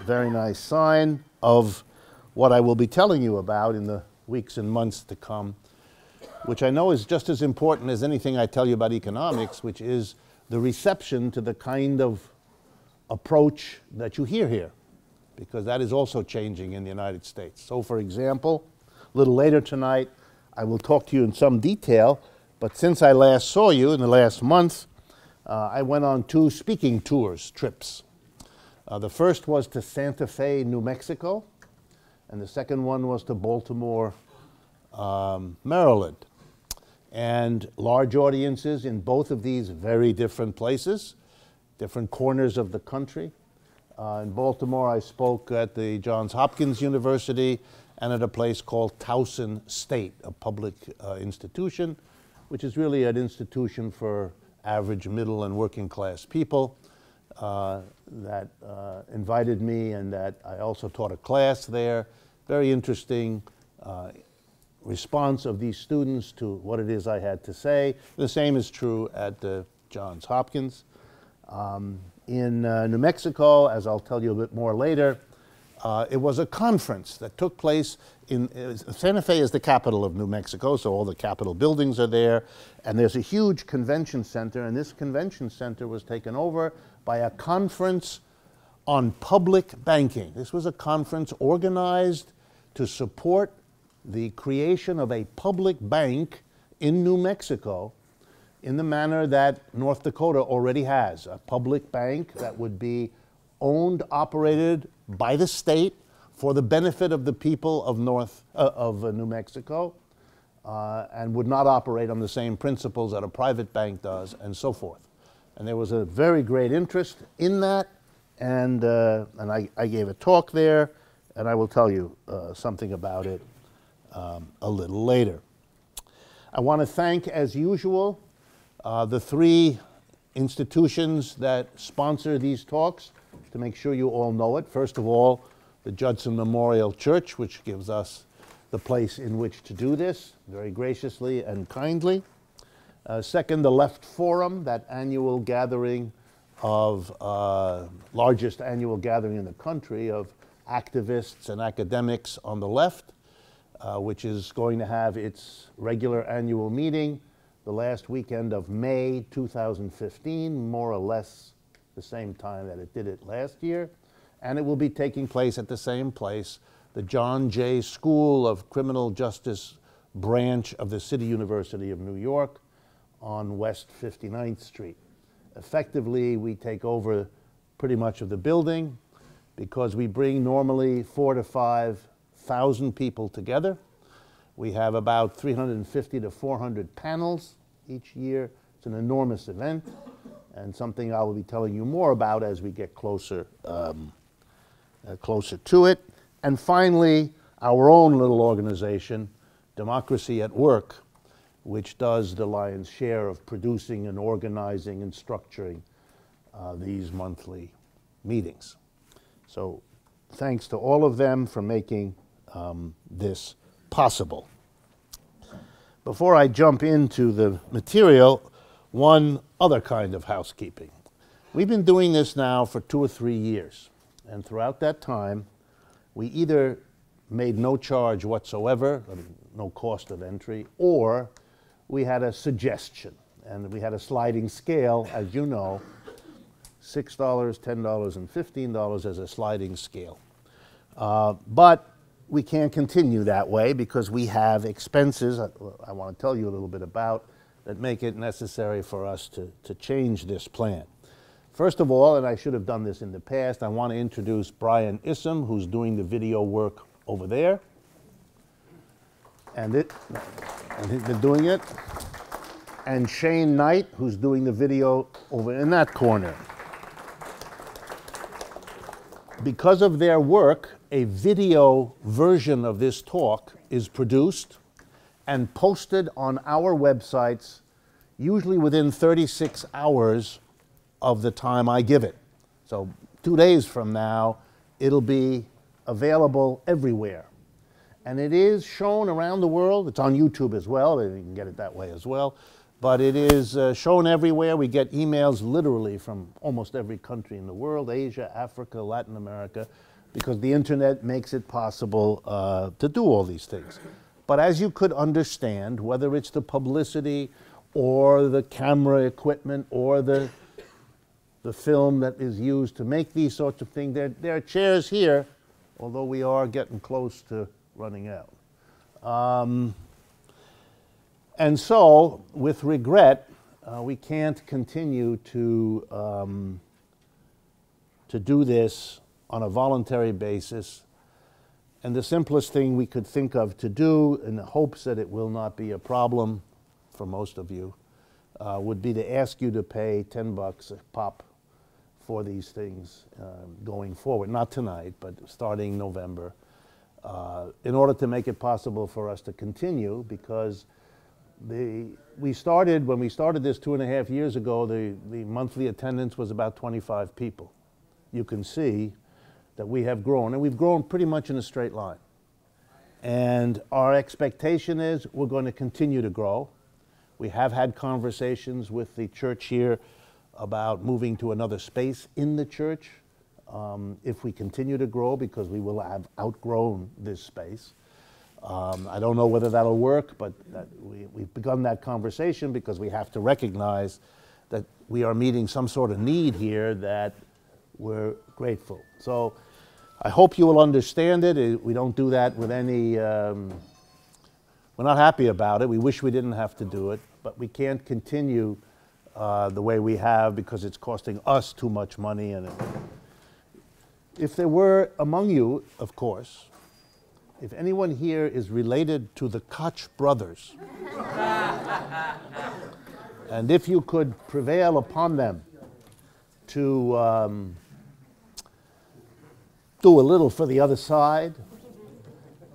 Very nice sign of what I will be telling you about in the weeks and months to come, which I know is just as important as anything I tell you about economics, which is the reception to the kind of approach that you hear here, because that is also changing in the United States. So, for example, a little later tonight, I will talk to you in some detail, but since I last saw you in the last month, I went on 2 speaking trips. The first was to Santa Fe, New Mexico, and the second one was to Baltimore, Maryland. And large audiences in both of these very different places, different corners of the country. In Baltimore, I spoke at the Johns Hopkins University and at a place called Towson State, a public institution, which is really an institution for average middle and working class people. That invited me, and that I also taught a class there. Very interesting response of these students to what it is I had to say. The same is true at the Johns Hopkins. In New Mexico, as I'll tell you a bit more later, it was a conference that took place in Santa Fe is the capital of New Mexico, so all the Capitol buildings are there, and there's a huge convention center, and this convention center was taken over by a conference on public banking. This was a conference organized to support the creation of a public bank in New Mexico in the manner that North Dakota already has, a public bank that would be owned, operated by the state for the benefit of the people of New Mexico, and would not operate on the same principles that a private bank does, and so forth. And there was a very great interest in that, and I gave a talk there, and I will tell you something about it a little later. I want to thank, as usual, the 3 institutions that sponsor these talks, to make sure you all know it. First of all, the Judson Memorial Church, which gives us the place in which to do this, very graciously and kindly. Second, the Left Forum, that annual gathering of, largest annual gathering in the country of activists and academics on the left, which is going to have its regular annual meeting the last weekend of May 2015, more or less the same time that it did it last year. And it will be taking place at the same place, the John Jay School of Criminal Justice branch of the City University of New York on West 59th Street. Effectively, we take over pretty much of the building because we bring normally 4,000 to 5,000 people together. We have about 350 to 400 panels each year. It's an enormous event, and something I will be telling you more about as we get closer to it. And finally, our own little organization, Democracy at Work, which does the lion's share of producing and organizing and structuring these monthly meetings. So thanks to all of them for making this possible. Before I jump into the material, one other kind of housekeeping. We've been doing this now for 2 or 3 years, and throughout that time, we either made no charge whatsoever, I mean, no cost of entry, or we had a suggestion, and we had a sliding scale, as you know, $6, $10, and $15 as a sliding scale. But we can't continue that way because we have expenses I want to tell you a little bit about that make it necessary for us to change this plan. First of all, and I should have done this in the past, I want to introduce Brian Issam, who's doing the video work over there. And he's been doing it. And Shane Knight, who's doing the video over in that corner. Because of their work, a video version of this talk is produced and posted on our websites, usually within 36 hours of the time I give it. So 2 days from now, it'll be available everywhere. And it is shown around the world. It's on YouTube as well. You can get it that way as well. but it is shown everywhere. We get emails literally from almost every country in the world, Asia, Africa, Latin America, because the internet makes it possible to do all these things. But as you could understand, whether it's the publicity or the camera equipment or the film that is used to make these sorts of things, there are chairs here, although we are getting close to running out. And so, with regret, we can't continue to do this on a voluntary basis. And the simplest thing we could think of to do, in the hopes that it will not be a problem for most of you, would be to ask you to pay $10 a pop for these things going forward. Not tonight, but starting November, in order to make it possible for us to continue, because when we started this 2.5 years ago, the monthly attendance was about 25 people. You can see that we have grown, and we've grown pretty much in a straight line. And our expectation is we're going to continue to grow. We have had conversations with the church here about moving to another space in the church if we continue to grow, because we will have outgrown this space. I don't know whether that'll work, but we've begun that conversation because we have to recognize that we are meeting some sort of need here that we're grateful. So I hope you will understand it. We don't do that with any, we're not happy about it. We wish we didn't have to do it, but we can't continue the way we have because it's costing us too much money. And if there were among you, of course, if anyone here is related to the Koch brothers, and if you could prevail upon them to do a little for the other side,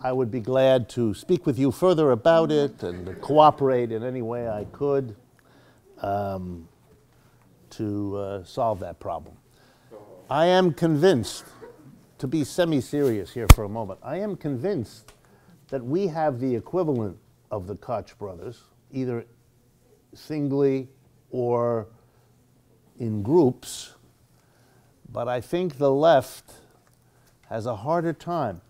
I would be glad to speak with you further about it and cooperate in any way I could to solve that problem. I am convinced, to be semi-serious here for a moment, I am convinced that we have the equivalent of the Koch brothers, either singly or in groups, but I think the left has a harder time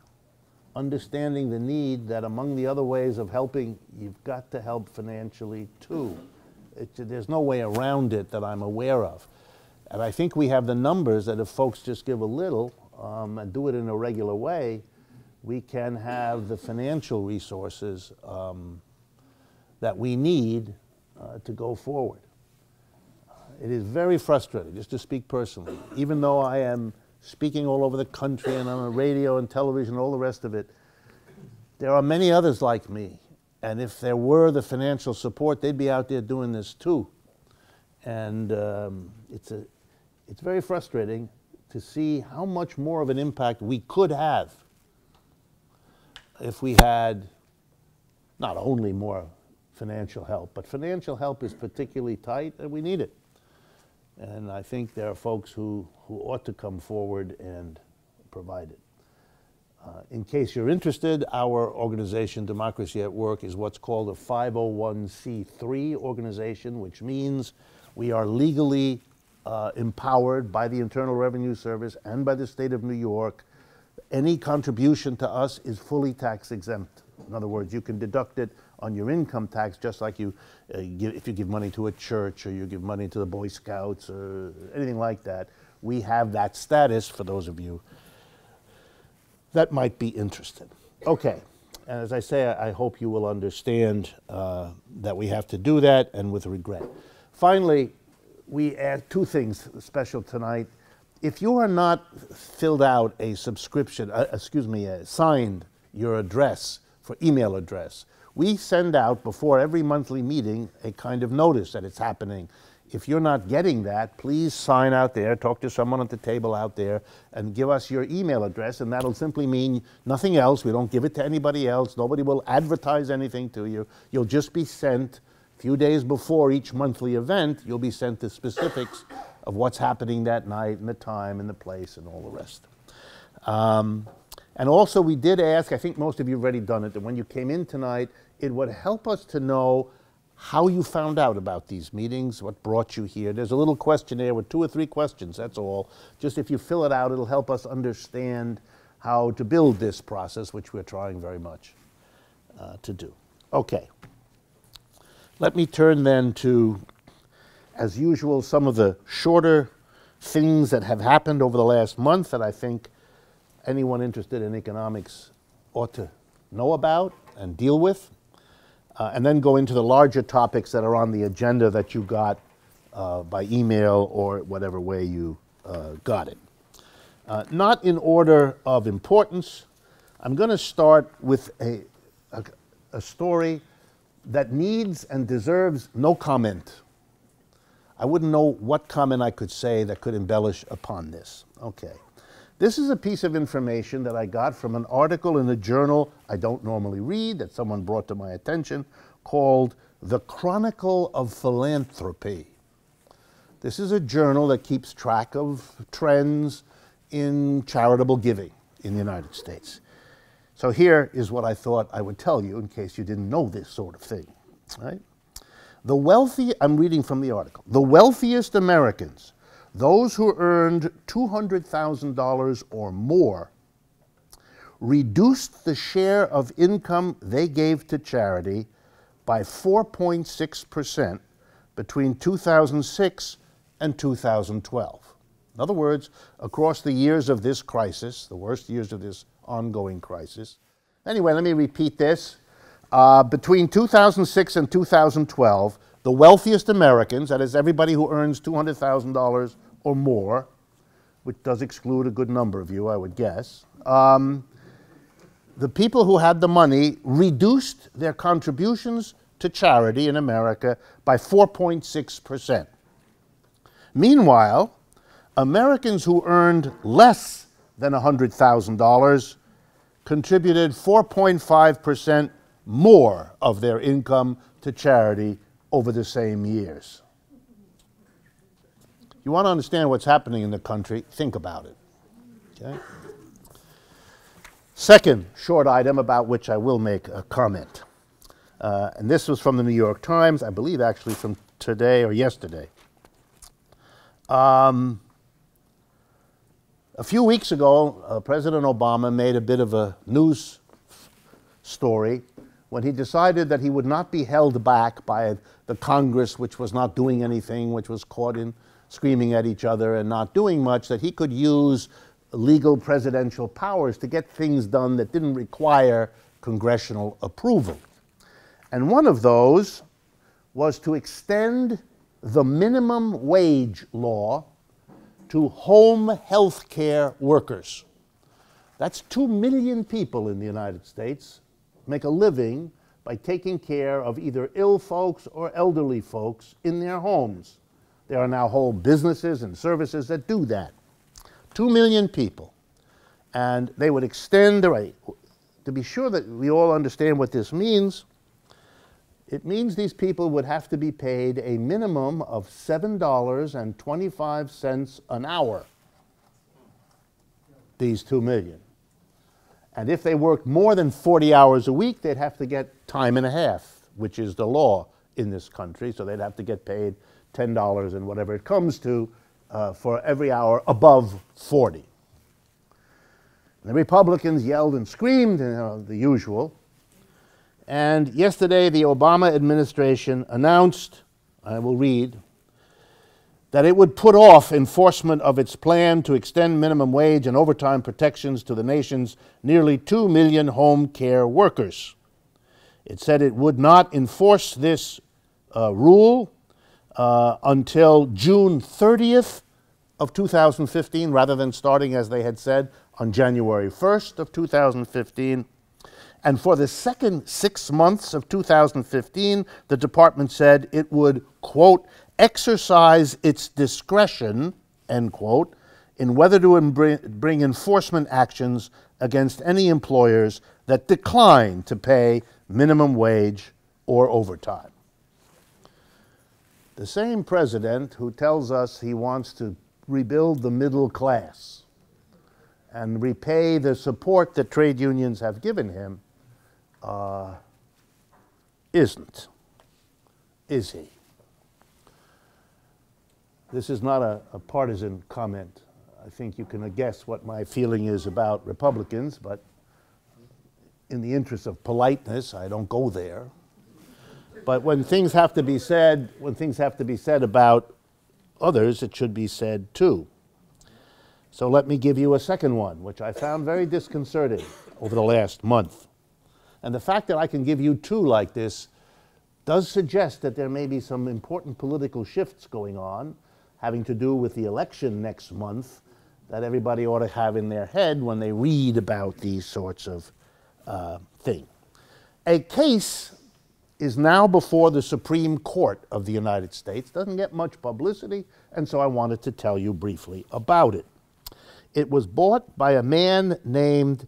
understanding the need that among the other ways of helping, you've got to help financially too. There's no way around it that I'm aware of. And I think we have the numbers that if folks just give a little and do it in a regular way, we can have the financial resources that we need to go forward. It is very frustrating, just to speak personally, even though I am speaking all over the country and on the radio and television and all the rest of it, there are many others like me. And if there were the financial support, they'd be out there doing this too. And it's very frustrating to see how much more of an impact we could have if we had not only more financial help, but financial help is particularly tight and we need it. And I think there are folks who ought to come forward and provide it. In case you're interested, our organization, Democracy at Work, is what's called a 501c3 organization, which means we are legally empowered by the Internal Revenue Service and by the state of New York. Any contribution to us is fully tax exempt. In other words, you can deduct it on your income tax, just like you if you give money to a church or you give money to the Boy Scouts or anything like that. We have that status for those of you that might be interested. Okay, and as I say, I hope you will understand that we have to do that, and with regret. Finally, we add two things special tonight. If you are not filled out a subscription, signed your address for email address, we send out before every monthly meeting a kind of notice that it's happening. If you're not getting that, please sign out there, talk to someone at the table out there, and give us your email address, and that'll simply mean nothing else. We don't give it to anybody else. Nobody will advertise anything to you. You'll just be sent, a few days before each monthly event, you'll be sent the specifics of what's happening that night, and the time, and the place, and all the rest. And also we did ask, I think most of you have already done it, that when you came in tonight, it would help us to know how you found out about these meetings, what brought you here. There's a little questionnaire with 2 or 3 questions, that's all. Just if you fill it out, it'll help us understand how to build this process, which we're trying very much to do. Okay. Let me turn then to, as usual, some of the shorter things that have happened over the last month that I think anyone interested in economics ought to know about and deal with, and then go into the larger topics that are on the agenda that you got by email or whatever way you got it. Not in order of importance. I'm going to start with a story that needs and deserves no comment. I wouldn't know what comment I could say that could embellish upon this. Okay. This is a piece of information that I got from an article in a journal I don't normally read that someone brought to my attention called The Chronicle of Philanthropy. This is a journal that keeps track of trends in charitable giving in the United States. So here is what I thought I would tell you in case you didn't know this sort of thing. Right? The wealthy, I'm reading from the article, the wealthiest Americans, those who earned $200,000 or more, reduced the share of income they gave to charity by 4.6% between 2006 and 2012. In other words, across the years of this crisis, the worst years of this ongoing crisis. Anyway, let me repeat this. Between 2006 and 2012, the wealthiest Americans, that is everybody who earns $200,000 or more, which does exclude a good number of you, I would guess, the people who had the money reduced their contributions to charity in America by 4.6%. Meanwhile, Americans who earned less than $100,000 contributed 4.5% more of their income to charity over the same years. You want to understand what's happening in the country, think about it. Okay? Second short item about which I will make a comment. And this was from the New York Times, I believe actually from today or yesterday. A few weeks ago, President Obama made a bit of a news story when he decided that he would not be held back by the Congress, which was not doing anything, which was caught in screaming at each other and not doing much, that he could use legal presidential powers to get things done that didn't require congressional approval. And one of those was to extend the minimum wage law to home health care workers. That's 2 million people in the United States make a living by taking care of either ill folks or elderly folks in their homes. There are now whole businesses and services that do that. 2 million people. And they would extend the right. To be sure that we all understand what this means, it means these people would have to be paid a minimum of $7.25 an hour, these 2 million. And if they worked more than 40 hours a week, they'd have to get time and a half, which is the law in this country. So they'd have to get paid $10 and whatever it comes to for every hour above 40. And the Republicans yelled and screamed, the usual. And yesterday, the Obama administration announced, I will read, that it would put off enforcement of its plan to extend minimum wage and overtime protections to the nation's nearly 2 million home care workers. It said it would not enforce this rule until June 30th of 2015, rather than starting, as they had said, on January 1st of 2015. And for the second 6 months of 2015, the department said it would, quote, exercise its discretion, end quote, in whether to bring enforcement actions against any employers that decline to pay minimum wage or overtime. The same president who tells us he wants to rebuild the middle class and repay the support that trade unions have given him isn't. is he? This is not a partisan comment. I think you can guess what my feeling is about Republicans, but in the interest of politeness, I don't go there. But when things have to be said, about others, it should be said too. So let me give you a second one, which I found very disconcerting over the last month. And the fact that I can give you two like this does suggest that there may be some important political shifts going on having to do with the election next month that everybody ought to have in their head when they read about these sorts of things. A case is now before the Supreme Court of the United States. Doesn't get much publicity, and so I wanted to tell you briefly about it. It was bought by a man named,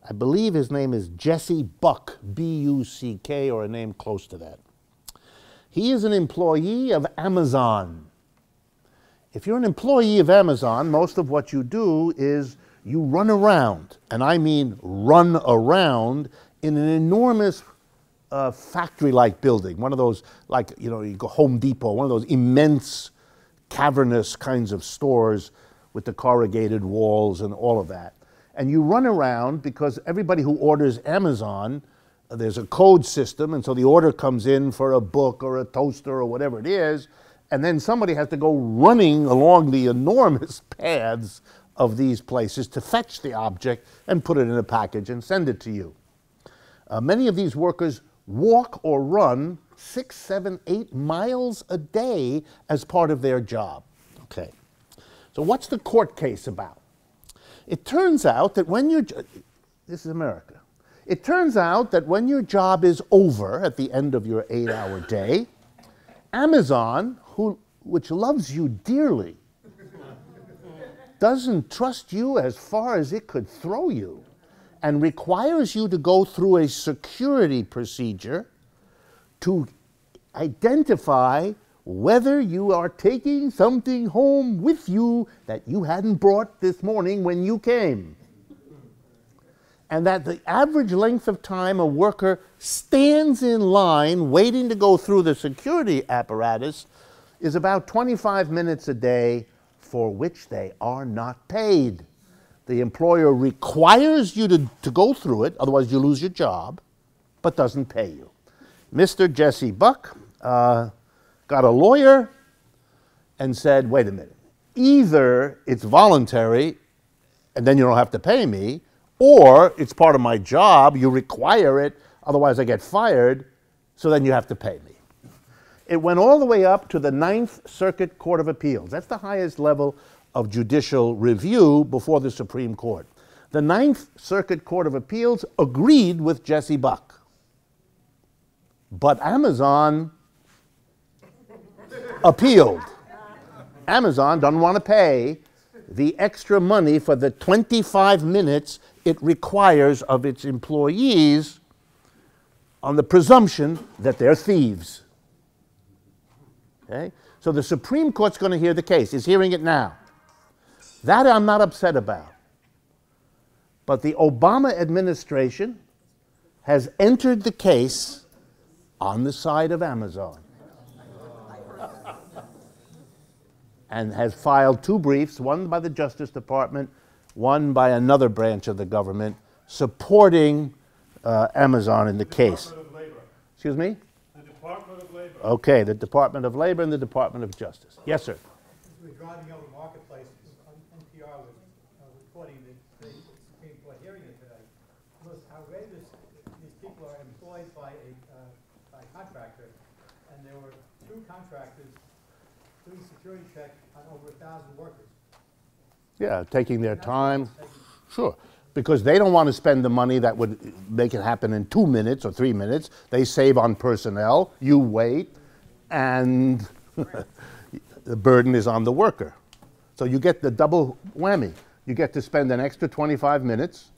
I believe his name is Jesse Buck, B-U-C-K, or a name close to that. He is an employee of Amazon. If you're an employee of Amazon, most of what you do is you run around, and I mean run around, in an enormous factory-like building, one of those, like, you know, you go Home Depot, one of those immense, cavernous kinds of stores with the corrugated walls and all of that. And you run around because everybody who orders Amazon, there's a code system, and so the order comes in for a book or a toaster or whatever it is, and then somebody has to go running along the enormous paths of these places to fetch the object and put it in a package and send it to you. Many of these workers walk or run 6, 7, 8 miles a day as part of their job. Okay. So what's the court case about? It turns out that when you're, this is America, it turns out that when your job is over at the end of your 8-hour day, Amazon, which loves you dearly, doesn't trust you as far as it could throw you and requires you to go through a security procedure to identify whether you are taking something home with you that you hadn't brought this morning when you came. And that the average length of time a worker stands in line waiting to go through the security apparatus is about 25 minutes a day, for which they are not paid. The employer requires you to go through it, otherwise you lose your job, but doesn't pay you. Mr. Jesse Buck got a lawyer and said, wait a minute, either it's voluntary and then you don't have to pay me, or it's part of my job, you require it, otherwise I get fired, so then you have to pay me. It went all the way up to the Ninth Circuit Court of Appeals. That's the highest level of judicial review before the Supreme Court. The Ninth Circuit Court of Appeals agreed with Jesse Buck. But Amazon appealed. Amazon doesn't want to pay the extra money for the 25 minutes it requires of its employees on the presumption that they're thieves. Okay? So the Supreme Court's going to hear the case. It's hearing it now. That I'm not upset about. But the Obama administration has entered the case on the side of Amazon and has filed 2 briefs, one by the Justice Department, one by another branch of the government, supporting Amazon in the case. Excuse me? The Department of Labor. Okay, the Department of Labor and the Department of Justice. Yes, sir. Regarding the marketplace, NPR was reporting the Supreme Court hearing it today. The most outrageous, these people are employed by a contractor, and there were 2 contractors doing security check on over 1,000 workers. Yeah, taking their time. Sure. Because they don't want to spend the money that would make it happen in 2 minutes or 3 minutes. They save on personnel, you wait, and the burden is on the worker. So you get the double whammy. You get to spend an extra 25 minutes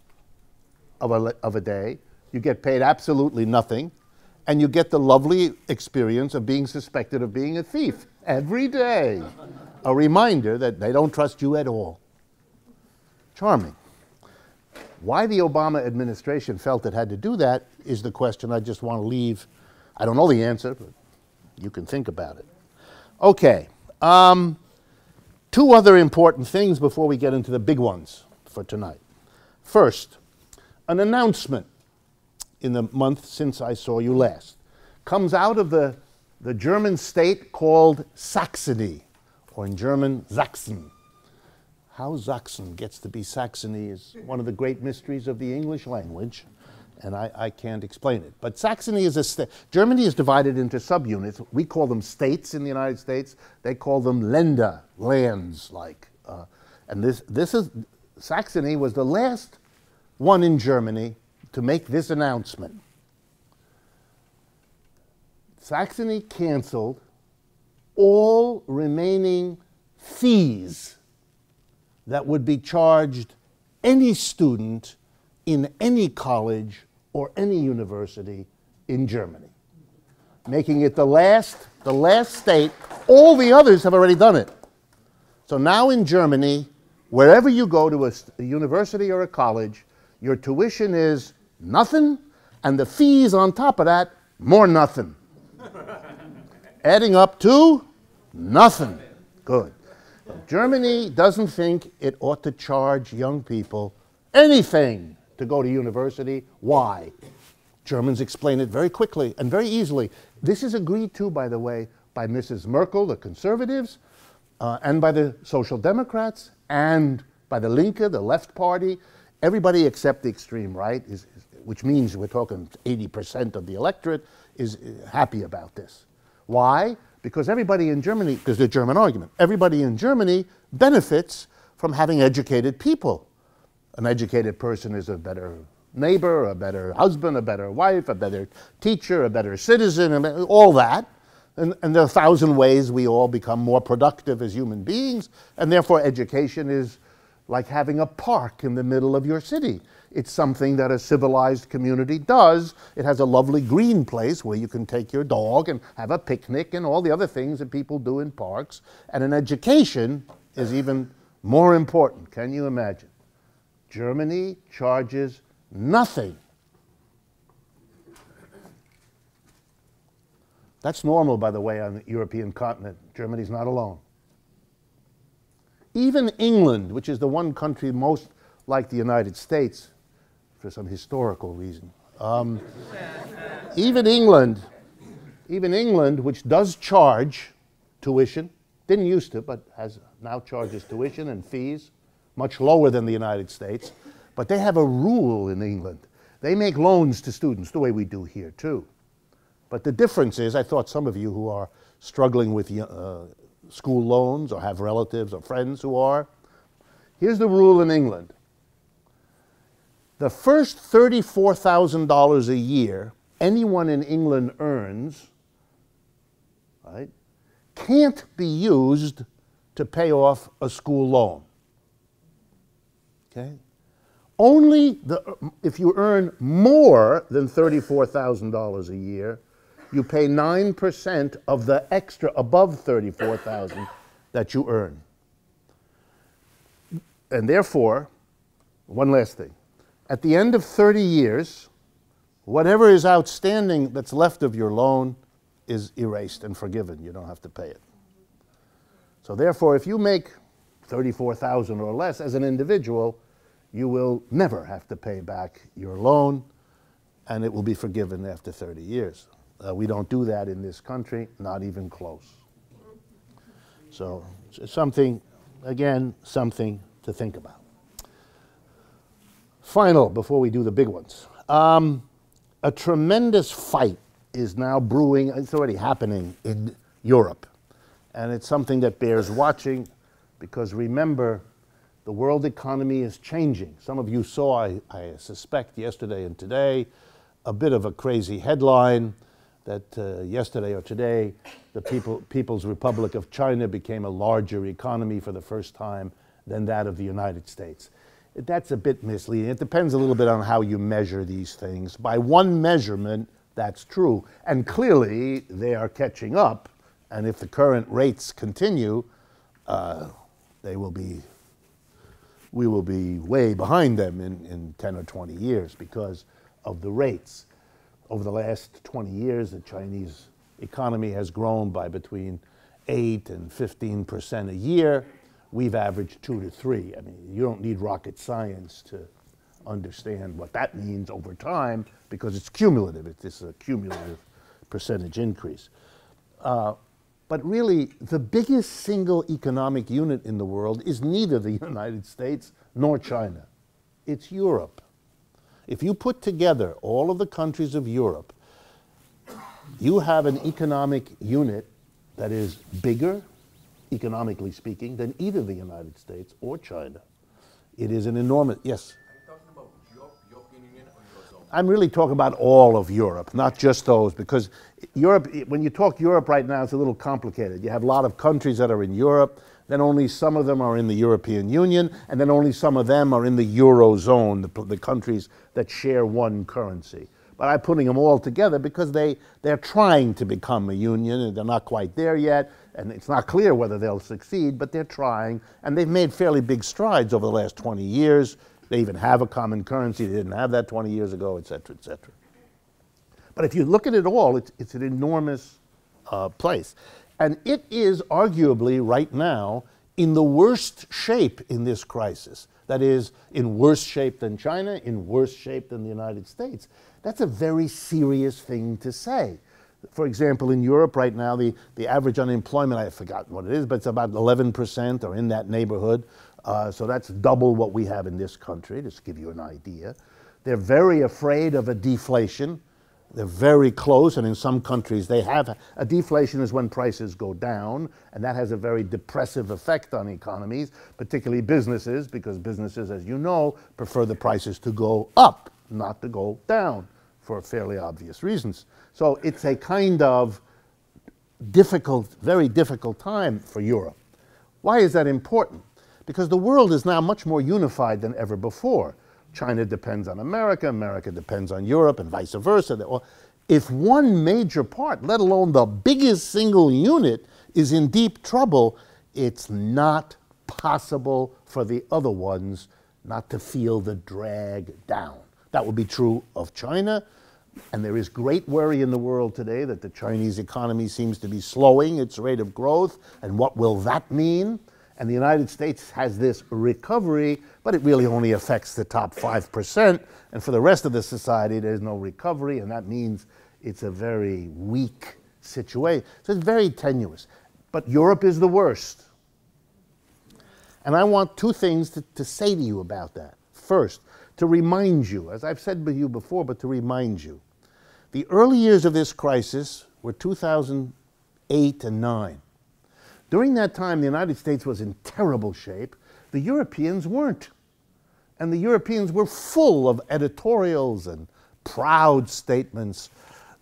of a day, you get paid absolutely nothing, and you get the lovely experience of being suspected of being a thief every day. A reminder that they don't trust you at all. Charming. Why the Obama administration felt it had to do that is the question I just want to leave. I don't know the answer, but You can think about it. Okay. Two other important things before we get into the big ones for tonight. First, an announcement in the month since I saw you last comes out of the German state called Saxony, or in German, Sachsen. How Sachsen gets to be Saxony is one of the great mysteries of the English language, and I can't explain it. But Saxony is a state. Germany is divided into subunits. We call them states in the United States. They call them Länder, lands like. And this is, Saxony was the last one in Germany to make this announcement. Saxony canceled all remaining fees that would be charged any student in any college or any university in Germany, making it the last state. All the others have already done it. So now in Germany, wherever you go to a university or a college, your tuition is nothing, and the fees on top of that, more nothing. Adding up to nothing. Good. Germany doesn't think it ought to charge young people anything to go to university. Why? Germans explain it very quickly and very easily. This is agreed to, by the way, by Mrs. Merkel, the conservatives, and by the Social Democrats, and by the Linke, the left party. Everybody except the extreme right, which means we're talking 80% of the electorate, is happy about this. Why? Because everybody in Germany, because the German argument, everybody in Germany benefits from having educated people. An educated person is a better neighbor, a better husband, a better wife, a better teacher, a better citizen, all that. And there are 1,000 ways we all become more productive as human beings, and therefore education is like having a park in the middle of your city. It's something that a civilized community does. It has a lovely green place where you can take your dog and have a picnic and all the other things that people do in parks. And an education is even more important. Can you imagine? Germany charges nothing. That's normal, by the way, on the European continent. Germany's not alone. Even England, which is the one country most like the United States, for some historical reason. Even England, which does charge tuition, didn't used to, but now charges tuition and fees, much lower than the United States. But they have a rule in England. They make loans to students the way we do here too. But the difference is, I thought some of you who are struggling with school loans or have relatives or friends who are, here's the rule in England. The first $34,000 a year anyone in England earns, right, can't be used to pay off a school loan. Okay? Only if you earn more than $34,000 a year, you pay 9% of the extra above $34,000 that you earn. And therefore, one last thing. At the end of 30 years, whatever is outstanding that's left of your loan is erased and forgiven. You don't have to pay it. So therefore, if you make $34,000 or less as an individual, you will never have to pay back your loan, and it will be forgiven after 30 years. We don't do that in this country, not even close. So something, again, something to think about. Final, before we do the big ones. A tremendous fight is now brewing, it's already happening in Europe. And it's something that bears watching, because remember, the world economy is changing. Some of you saw, I suspect, yesterday and today, a bit of a crazy headline that yesterday or today, the People's Republic of China became a larger economy for the first time than that of the United States. That's a bit misleading. It depends a little bit on how you measure these things. By one measurement, that's true. And clearly, they are catching up. And if the current rates continue, we will be way behind them in 10 or 20 years because of the rates. Over the last 20 years, the Chinese economy has grown by between 8 and 15% a year. We've averaged 2 to 3. I mean, you don't need rocket science to understand what that means over time because it's cumulative. It's a cumulative percentage increase. But really, the biggest single economic unit in the world is neither the United States nor China. It's Europe. If you put together all of the countries of Europe, you have an economic unit that is bigger, economically speaking, than either the United States or China. It is an enormous, yes? Are you talking about European Union or Eurozone? I'm really talking about all of Europe, not just those, because Europe, when you talk Europe right now, it's a little complicated. You have a lot of countries that are in Europe, then only some of them are in the European Union, and then only some of them are in the Eurozone, the countries that share one currency. But I'm putting them all together because they're trying to become a union, and they're not quite there yet, and it's not clear whether they'll succeed, but they're trying, and they've made fairly big strides over the last 20 years. They even have a common currency. They didn't have that 20 years ago, et cetera, et cetera. But if you look at it all, it's an enormous place. And it is arguably right now in the worst shape in this crisis. That is, in worse shape than China, in worse shape than the United States. That's a very serious thing to say. For example, in Europe right now, the average unemployment, I've forgotten what it is, but it's about 11% or in that neighborhood. So that's double what we have in this country, just to give you an idea. They're very afraid of a deflation. They're very close, and in some countries they have a deflation is when prices go down, and that has a very depressive effect on economies, particularly businesses, because businesses, as you know, prefer the prices to go up, not to go down, for fairly obvious reasons. So it's a kind of difficult, very difficult time for Europe. Why is that important? Because the world is now much more unified than ever before. China depends on America, America depends on Europe, and vice versa. If one major part, let alone the biggest single unit, is in deep trouble, it's not possible for the other ones not to feel the drag down. That would be true of China, and there is great worry in the world today that the Chinese economy seems to be slowing its rate of growth, and what will that mean? And the United States has this recovery, but it really only affects the top 5%. And for the rest of the society, there's no recovery, and that means it's a very weak situation. So it's very tenuous. But Europe is the worst. And I want two things to say to you about that. First, to remind you, as I've said to you before, but to remind you, the early years of this crisis were 2008 and 9. During that time, the United States was in terrible shape. The Europeans weren't. And the Europeans were full of editorials and proud statements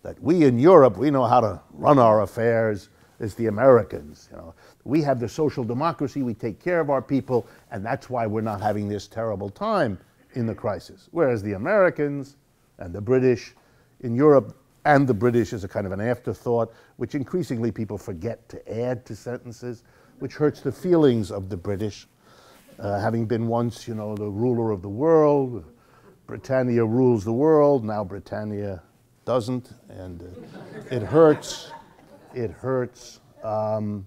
that we in Europe, we know how to run our affairs as the Americans. You know, we have the social democracy, we take care of our people, and that's why we're not having this terrible time in the crisis. Whereas the Americans and the British in Europe, and the British is a kind of an afterthought, which increasingly people forget to add to sentences, which hurts the feelings of the British. Having been once, you know, the ruler of the world, Britannia rules the world, now Britannia doesn't, and it hurts. It hurts. So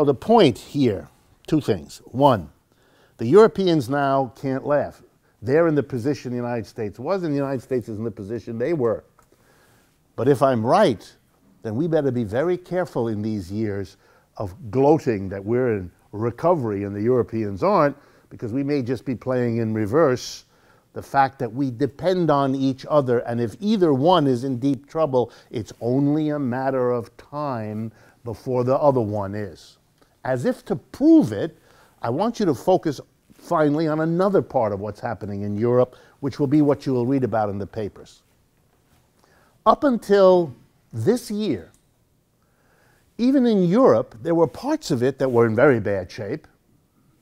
the point here, two things. One, the Europeans now can't laugh. They're in the position the United States was, and the United States is in the position they were. But if I'm right, then we better be very careful in these years of gloating that we're in recovery and the Europeans aren't, because we may just be playing in reverse the fact that we depend on each other, and if either one is in deep trouble, it's only a matter of time before the other one is. As if to prove it, I want you to focus finally on another part of what's happening in Europe, which will be what you will read about in the papers. Up until this year, even in Europe, there were parts of it that were in very bad shape.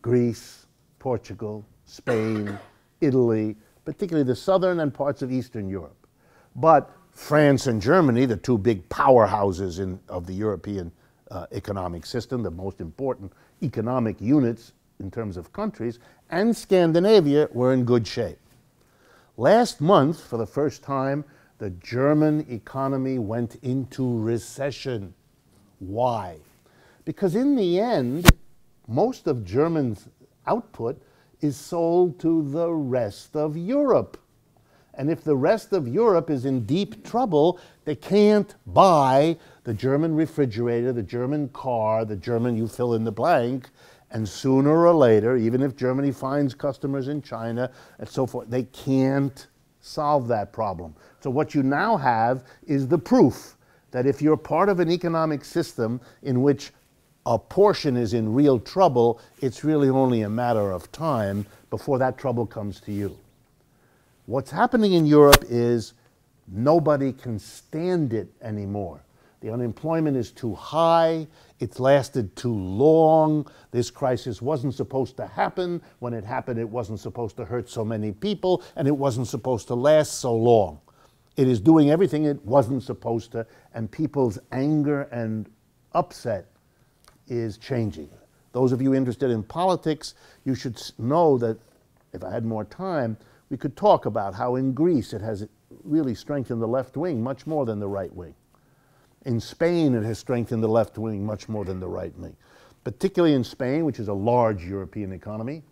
Greece, Portugal, Spain, Italy, particularly the southern and parts of Eastern Europe. But France and Germany, the two big powerhouses of the European economic system, the most important economic units in terms of countries, and Scandinavia were in good shape. Last month, for the first time, the German economy went into recession. Why? Because in the end, most of German's output is sold to the rest of Europe. And if the rest of Europe is in deep trouble, they can't buy the German refrigerator, the German car, the German you fill in the blank. And sooner or later, even if Germany finds customers in China and so forth, they can't solve that problem. So what you now have is the proof that if you're part of an economic system in which a portion is in real trouble, it's really only a matter of time before that trouble comes to you. What's happening in Europe is nobody can stand it anymore. The unemployment is too high. It's lasted too long. This crisis wasn't supposed to happen. When it happened, it wasn't supposed to hurt so many people, and it wasn't supposed to last so long. It is doing everything it wasn't supposed to, and people's anger and upset is changing. Those of you interested in politics, you should know that if I had more time, we could talk about how in Greece it has really strengthened the left wing much more than the right wing. In Spain, it has strengthened the left wing much more than the right wing, particularly in Spain, which is a large European economy,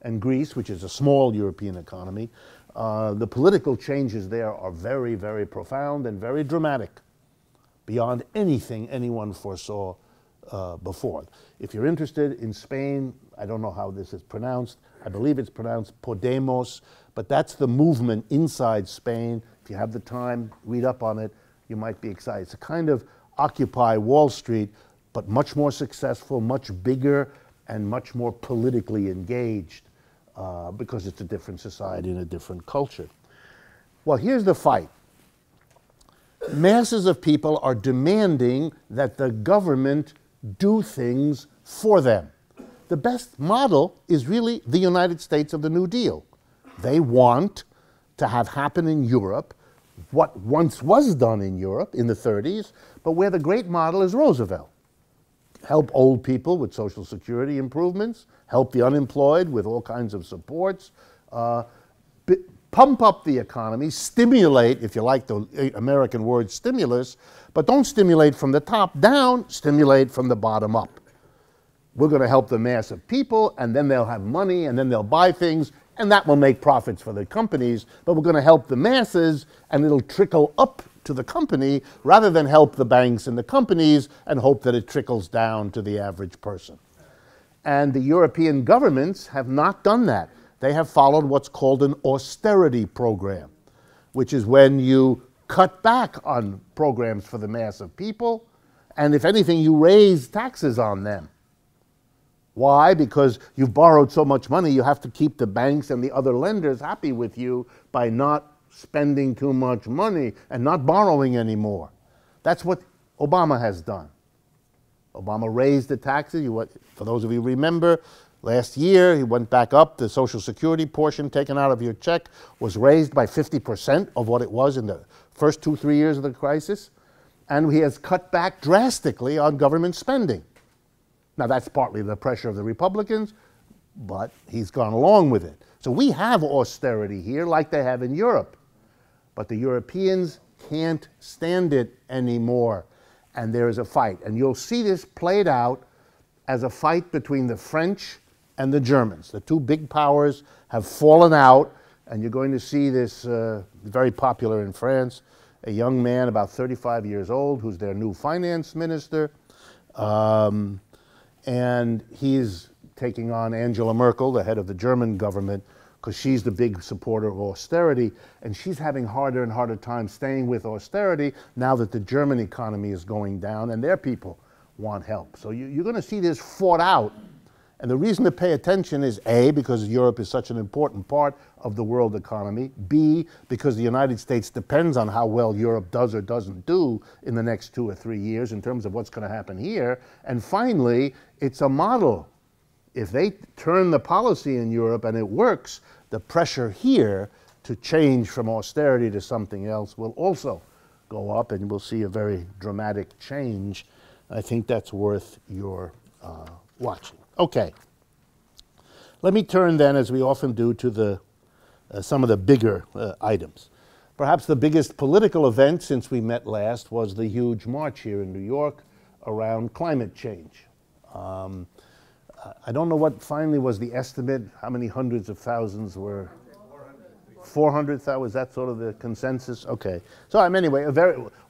and Greece, which is a small European economy. The political changes there are very, very profound and very dramatic, beyond anything anyone foresaw before. If you're interested in Spain, I don't know how this is pronounced. I believe it's pronounced Podemos, but that's the movement inside Spain. If you have the time, read up on it. You might be excited. It's a kind of Occupy Wall Street, but much more successful, much bigger, and much more politically engaged because it's a different society and a different culture. Well, here's the fight. Masses of people are demanding that the government do things for them. The best model is really the United States of the New Deal. They want to have happen in Europe what once was done in Europe in the 30s, but where the great model is Roosevelt. Help old people with Social Security improvements, help the unemployed with all kinds of supports, pump up the economy, stimulate, if you like the American word stimulus, but don't stimulate from the top down, stimulate from the bottom up. We're going to help the mass of people, and then they'll have money, and then they'll buy things, and that will make profits for the companies, but we're going to help the masses, and it'll trickle up to the company rather than help the banks and the companies and hope that it trickles down to the average person. And the European governments have not done that. They have followed what's called an austerity program, which is when you cut back on programs for the mass of people, and if anything, you raise taxes on them. Why? Because you've borrowed so much money, you have to keep the banks and the other lenders happy with you by not spending too much money and not borrowing anymore. That's what Obama has done. Obama raised the taxes. For those of you who remember, last year he went back up. The Social Security portion taken out of your check was raised by 50% of what it was in the first 2-3 years of the crisis. And he has cut back drastically on government spending. Now, that's partly the pressure of the Republicans, but he's gone along with it. So we have austerity here like they have in Europe. But the Europeans can't stand it anymore. And there is a fight. And you'll see this played out as a fight between the French and the Germans. The two big powers have fallen out, and you're going to see this very popular in France, a young man about 35 years old who's their new finance minister. And he's taking on Angela Merkel, the head of the German government, because she's the big supporter of austerity, and she's having harder and harder time staying with austerity now that the German economy is going down and their people want help. So you're going to see this fought out. And the reason to pay attention is A, because Europe is such an important part of the world economy, B, because the United States depends on how well Europe does or doesn't do in the next 2 or 3 years in terms of what's going to happen here, and finally, it's a model. If they turn the policy in Europe and it works, the pressure here to change from austerity to something else will also go up, and we'll see a very dramatic change. I think that's worth your watching. Okay. Let me turn then, as we often do, to some of the bigger items. Perhaps the biggest political event since we met last was the huge march here in New York around climate change. I don't know what finally was the estimate, how many hundreds of thousands were? 400,000, was that sort of the consensus? Okay. So anyway,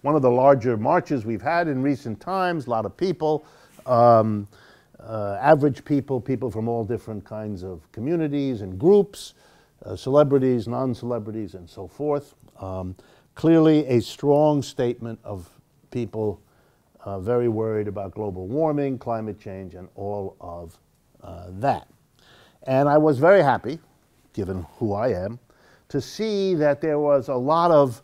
one of the larger marches we've had in recent times, a lot of people, average people, people from all different kinds of communities and groups, celebrities, non-celebrities, and so forth. Clearly a strong statement of people very worried about global warming, climate change, and all of that. And I was very happy, given who I am, to see that there was a lot of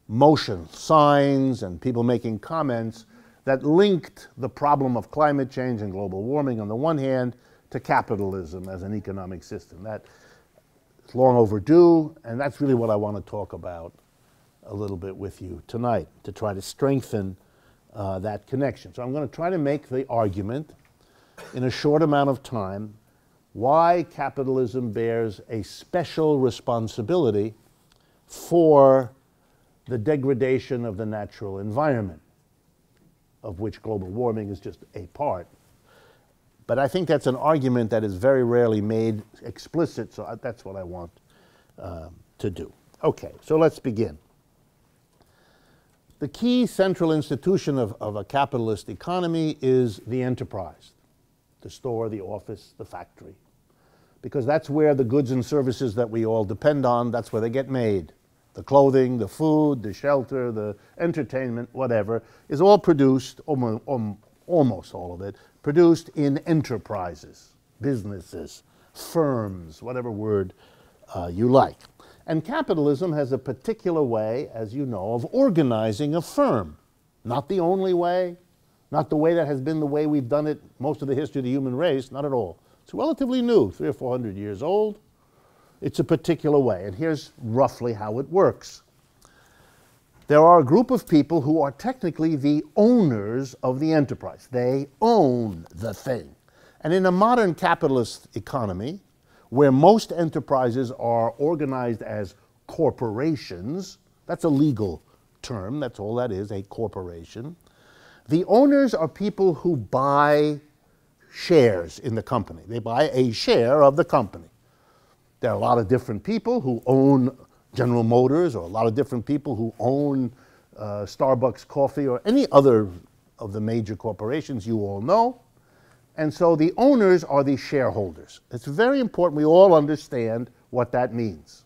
motion, signs, and people making comments that linked the problem of climate change and global warming on the one hand to capitalism as an economic system. That is long overdue, and that's really what I want to talk about a little bit with you tonight, to try to strengthen that connection. So I'm going to try to make the argument in a short amount of time why capitalism bears a special responsibility for the degradation of the natural environment, of which global warming is just a part. But I think that's an argument that is very rarely made explicit, so that's what I want to do. Okay, so let's begin. The key central institution of a capitalist economy is the enterprise, the store, the office, the factory, because that's where the goods and services that we all depend on, that's where they get made. The clothing, the food, the shelter, the entertainment, whatever, is all produced, almost all of it, produced in enterprises, businesses, firms, whatever word you like. And capitalism has a particular way, as you know, of organizing a firm. Not the only way, not the way that has been the way we've done it most of the history of the human race, not at all. It's relatively new, 300 or 400 years old. It's a particular way, and here's roughly how it works. There are a group of people who are technically the owners of the enterprise. They own the thing. And in a modern capitalist economy, where most enterprises are organized as corporations, that's a legal term, that's all that is, a corporation. The owners are people who buy shares in the company. They buy a share of the company. There are a lot of different people who own General Motors, or a lot of different people who own Starbucks coffee, or any other of the major corporations you all know. And so the owners are the shareholders. It's very important we all understand what that means.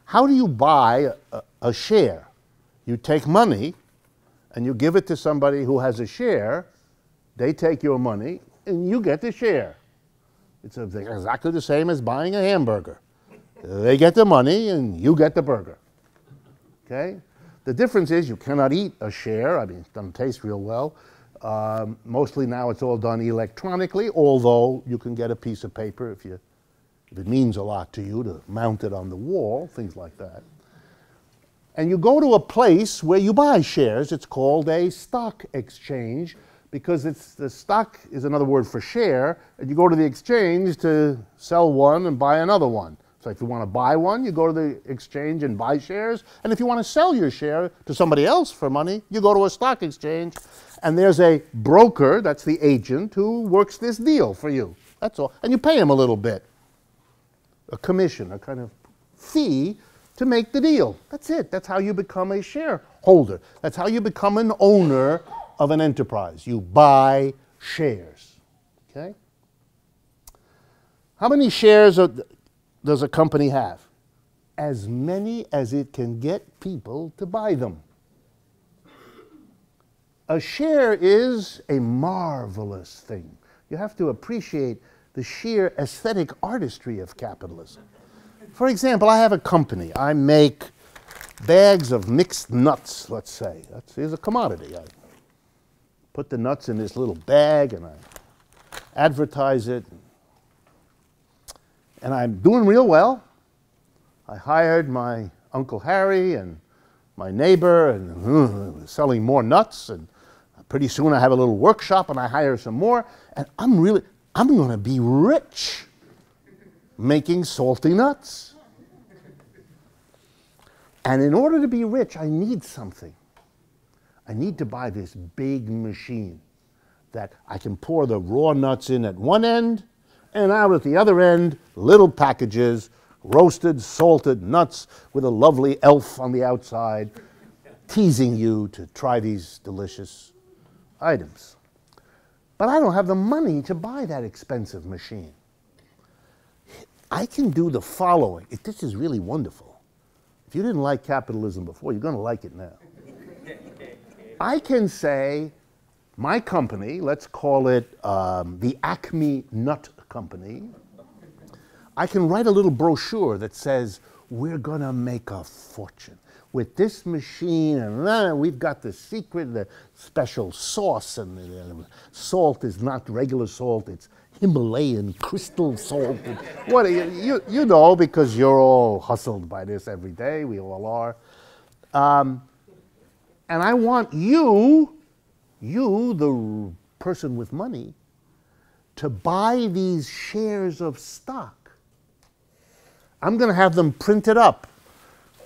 How do you buy a share? You take money and you give it to somebody who has a share. They take your money and you get the share. It's exactly the same as buying a hamburger. They get the money and you get the burger. Okay? The difference is you cannot eat a share. I mean, it doesn't taste real well. Mostly now it's all done electronically, although you can get a piece of paper if it means a lot to you to mount it on the wall, things like that. And you go to a place where you buy shares. It's called a stock exchange, because the stock is another word for share, and you go to the exchange to sell one and buy another one. So if you want to buy one, you go to the exchange and buy shares. And if you want to sell your share to somebody else for money, you go to a stock exchange. And there's a broker, that's the agent, who works this deal for you. That's all. And you pay him a little bit. A commission, a kind of fee to make the deal. That's it. That's how you become a shareholder. That's how you become an owner of an enterprise. You buy shares. Okay? How many shares does a company have? As many as it can get people to buy them. A share is a marvelous thing. You have to appreciate the sheer aesthetic artistry of capitalism. For example, I have a company. I make bags of mixed nuts, let's say. Here's a commodity. I put the nuts in this little bag and I advertise it. And I'm doing real well. I hired my Uncle Harry and my neighbor and selling more nuts, and pretty soon I have a little workshop and I hire some more, and I'm going to be rich making salty nuts. And in order to be rich, I need something. I need to buy this big machine that I can pour the raw nuts in at one end, and out at the other end, little packages, roasted, salted nuts with a lovely elf on the outside, teasing you to try these delicious items. But I don't have the money to buy that expensive machine. I can do the following. This is really wonderful. If you didn't like capitalism before, you're going to like it now. I can say, my company, let's call it the Acme Nut Company, I can write a little brochure that says, we're going to make a fortune with this machine, and we've got the secret, the special sauce, and the salt is not regular salt, it's Himalayan crystal salt. What you know, because you're all hustled by this every day, we all are. And I want you, the person with money, to buy these shares of stock. I'm going to have them printed up.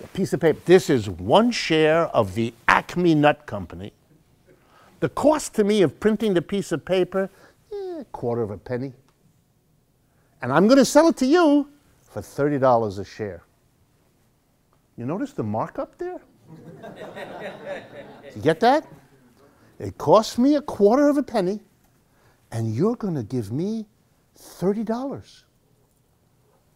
A piece of paper. This is one share of the Acme Nut Company. The cost to me of printing the piece of paper, a quarter of a penny. And I'm going to sell it to you for $30 a share. You notice the markup there? You get that? It costs me a quarter of a penny, and you're going to give me $30,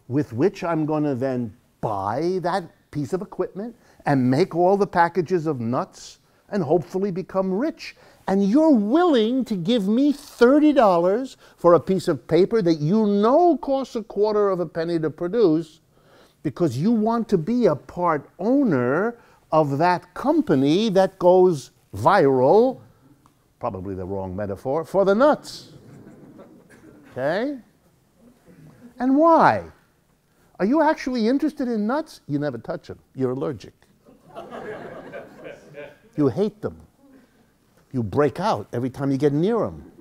with which I'm going to then buy that piece of equipment and make all the packages of nuts and hopefully become rich. And you're willing to give me $30 for a piece of paper that you know costs a quarter of a penny to produce, because you want to be a part owner of that company that goes viral, probably the wrong metaphor, for the nuts. Okay? And why? Are you actually interested in nuts? You never touch them. You're allergic. You hate them. You break out every time you get near them.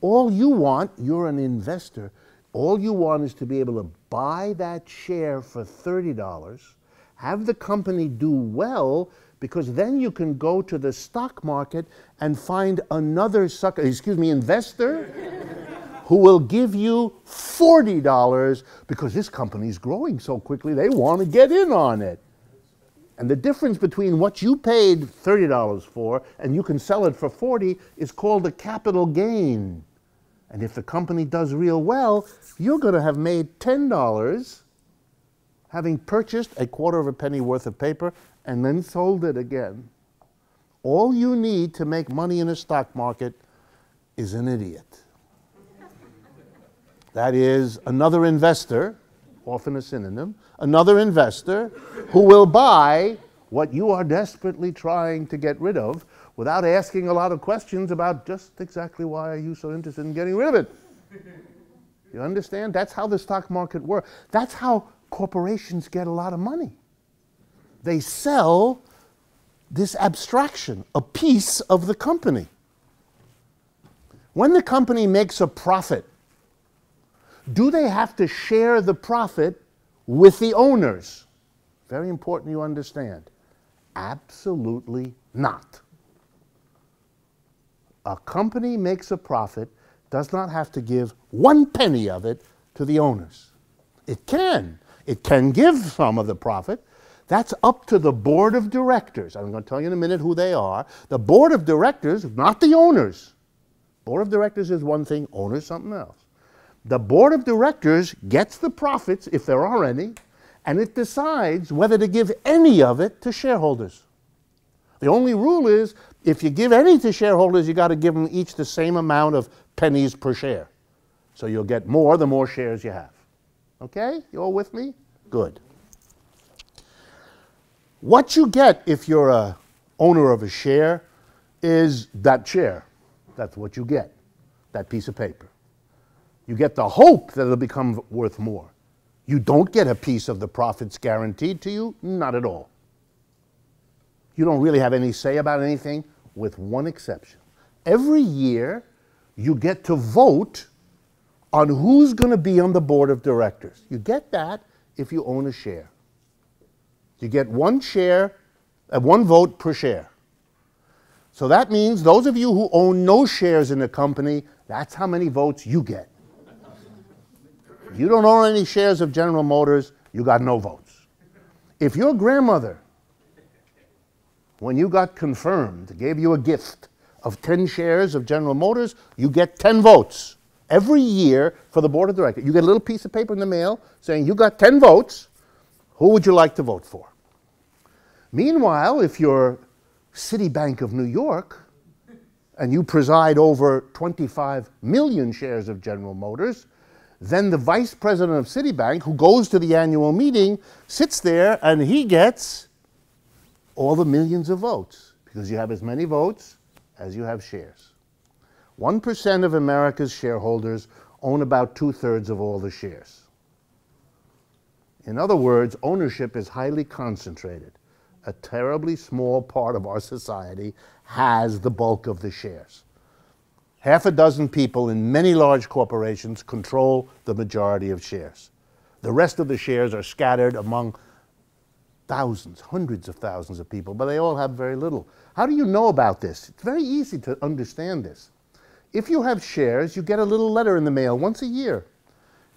All you want, you're an investor, all you want is to be able to buy that share for $30, have the company do well, because then you can go to the stock market and find another investor who will give you $40 because this company is growing so quickly they want to get in on it. And the difference between what you paid $30 for and you can sell it for $40 is called a capital gain. And if the company does real well, you're going to have made $10 having purchased a quarter of a penny worth of paper and then sold it again. All you need to make money in a stock market is an idiot. That is another investor, often a synonym, another investor who will buy what you are desperately trying to get rid of without asking a lot of questions about just exactly why are you so interested in getting rid of it. You understand? That's how the stock market works. That's how corporations get a lot of money. They sell this abstraction, a piece of the company. When the company makes a profit, do they have to share the profit with the owners? Very important you understand. Absolutely not. A company makes a profit, does not have to give 1 penny of it to the owners. It can. It can give some of the profit. That's up to the board of directors. I'm going to tell you in a minute who they are. The board of directors, not the owners. Board of directors is one thing, owners something else. The board of directors gets the profits, if there are any, and it decides whether to give any of it to shareholders. The only rule is, if you give any to shareholders, you got to give them each the same amount of pennies per share. So you'll get more the more shares you have. Okay? You all with me? Good. What you get if you're a owner of a share is that share. That's what you get, that piece of paper. You get the hope that it'll become worth more. You don't get a piece of the profits guaranteed to you, not at all. You don't really have any say about anything, with one exception. Every year, you get to vote on who's going to be on the board of directors. You get that if you own a share. You get one share, one vote per share. So that means those of you who own no shares in the company, that's how many votes you get. You don't own any shares of General Motors, you got no votes. If your grandmother, when you got confirmed, gave you a gift of 10 shares of General Motors, you get 10 votes every year for the board of directors. You get a little piece of paper in the mail saying you got 10 votes. Who would you like to vote for? Meanwhile, if you're Citibank of New York and you preside over 25 million shares of General Motors, then the vice president of Citibank, who goes to the annual meeting, sits there and he gets all the millions of votes because you have as many votes as you have shares. 1% of America's shareholders own about 2/3 of all the shares. In other words, ownership is highly concentrated. A terribly small part of our society has the bulk of the shares. Half a dozen people in many large corporations control the majority of shares. The rest of the shares are scattered among thousands, hundreds of thousands of people, but they all have very little. How do you know about this? It's very easy to understand this. If you have shares, you get a little letter in the mail once a year.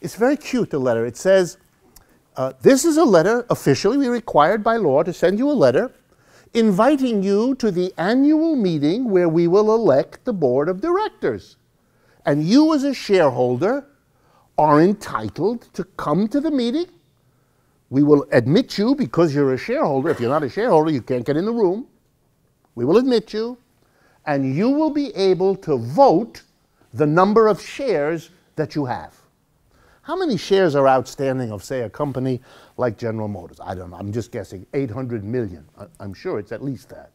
It's very cute, the letter. It says, this is a letter, officially we're required by law to send you a letter inviting you to the annual meeting where we will elect the board of directors. And you as a shareholder are entitled to come to the meeting. We will admit you because you're a shareholder. If you're not a shareholder, you can't get in the room. We will admit you, and you will be able to vote the number of shares that you have. How many shares are outstanding of, say, a company like General Motors? I don't know. I'm just guessing. 800 million. I'm sure it's at least that.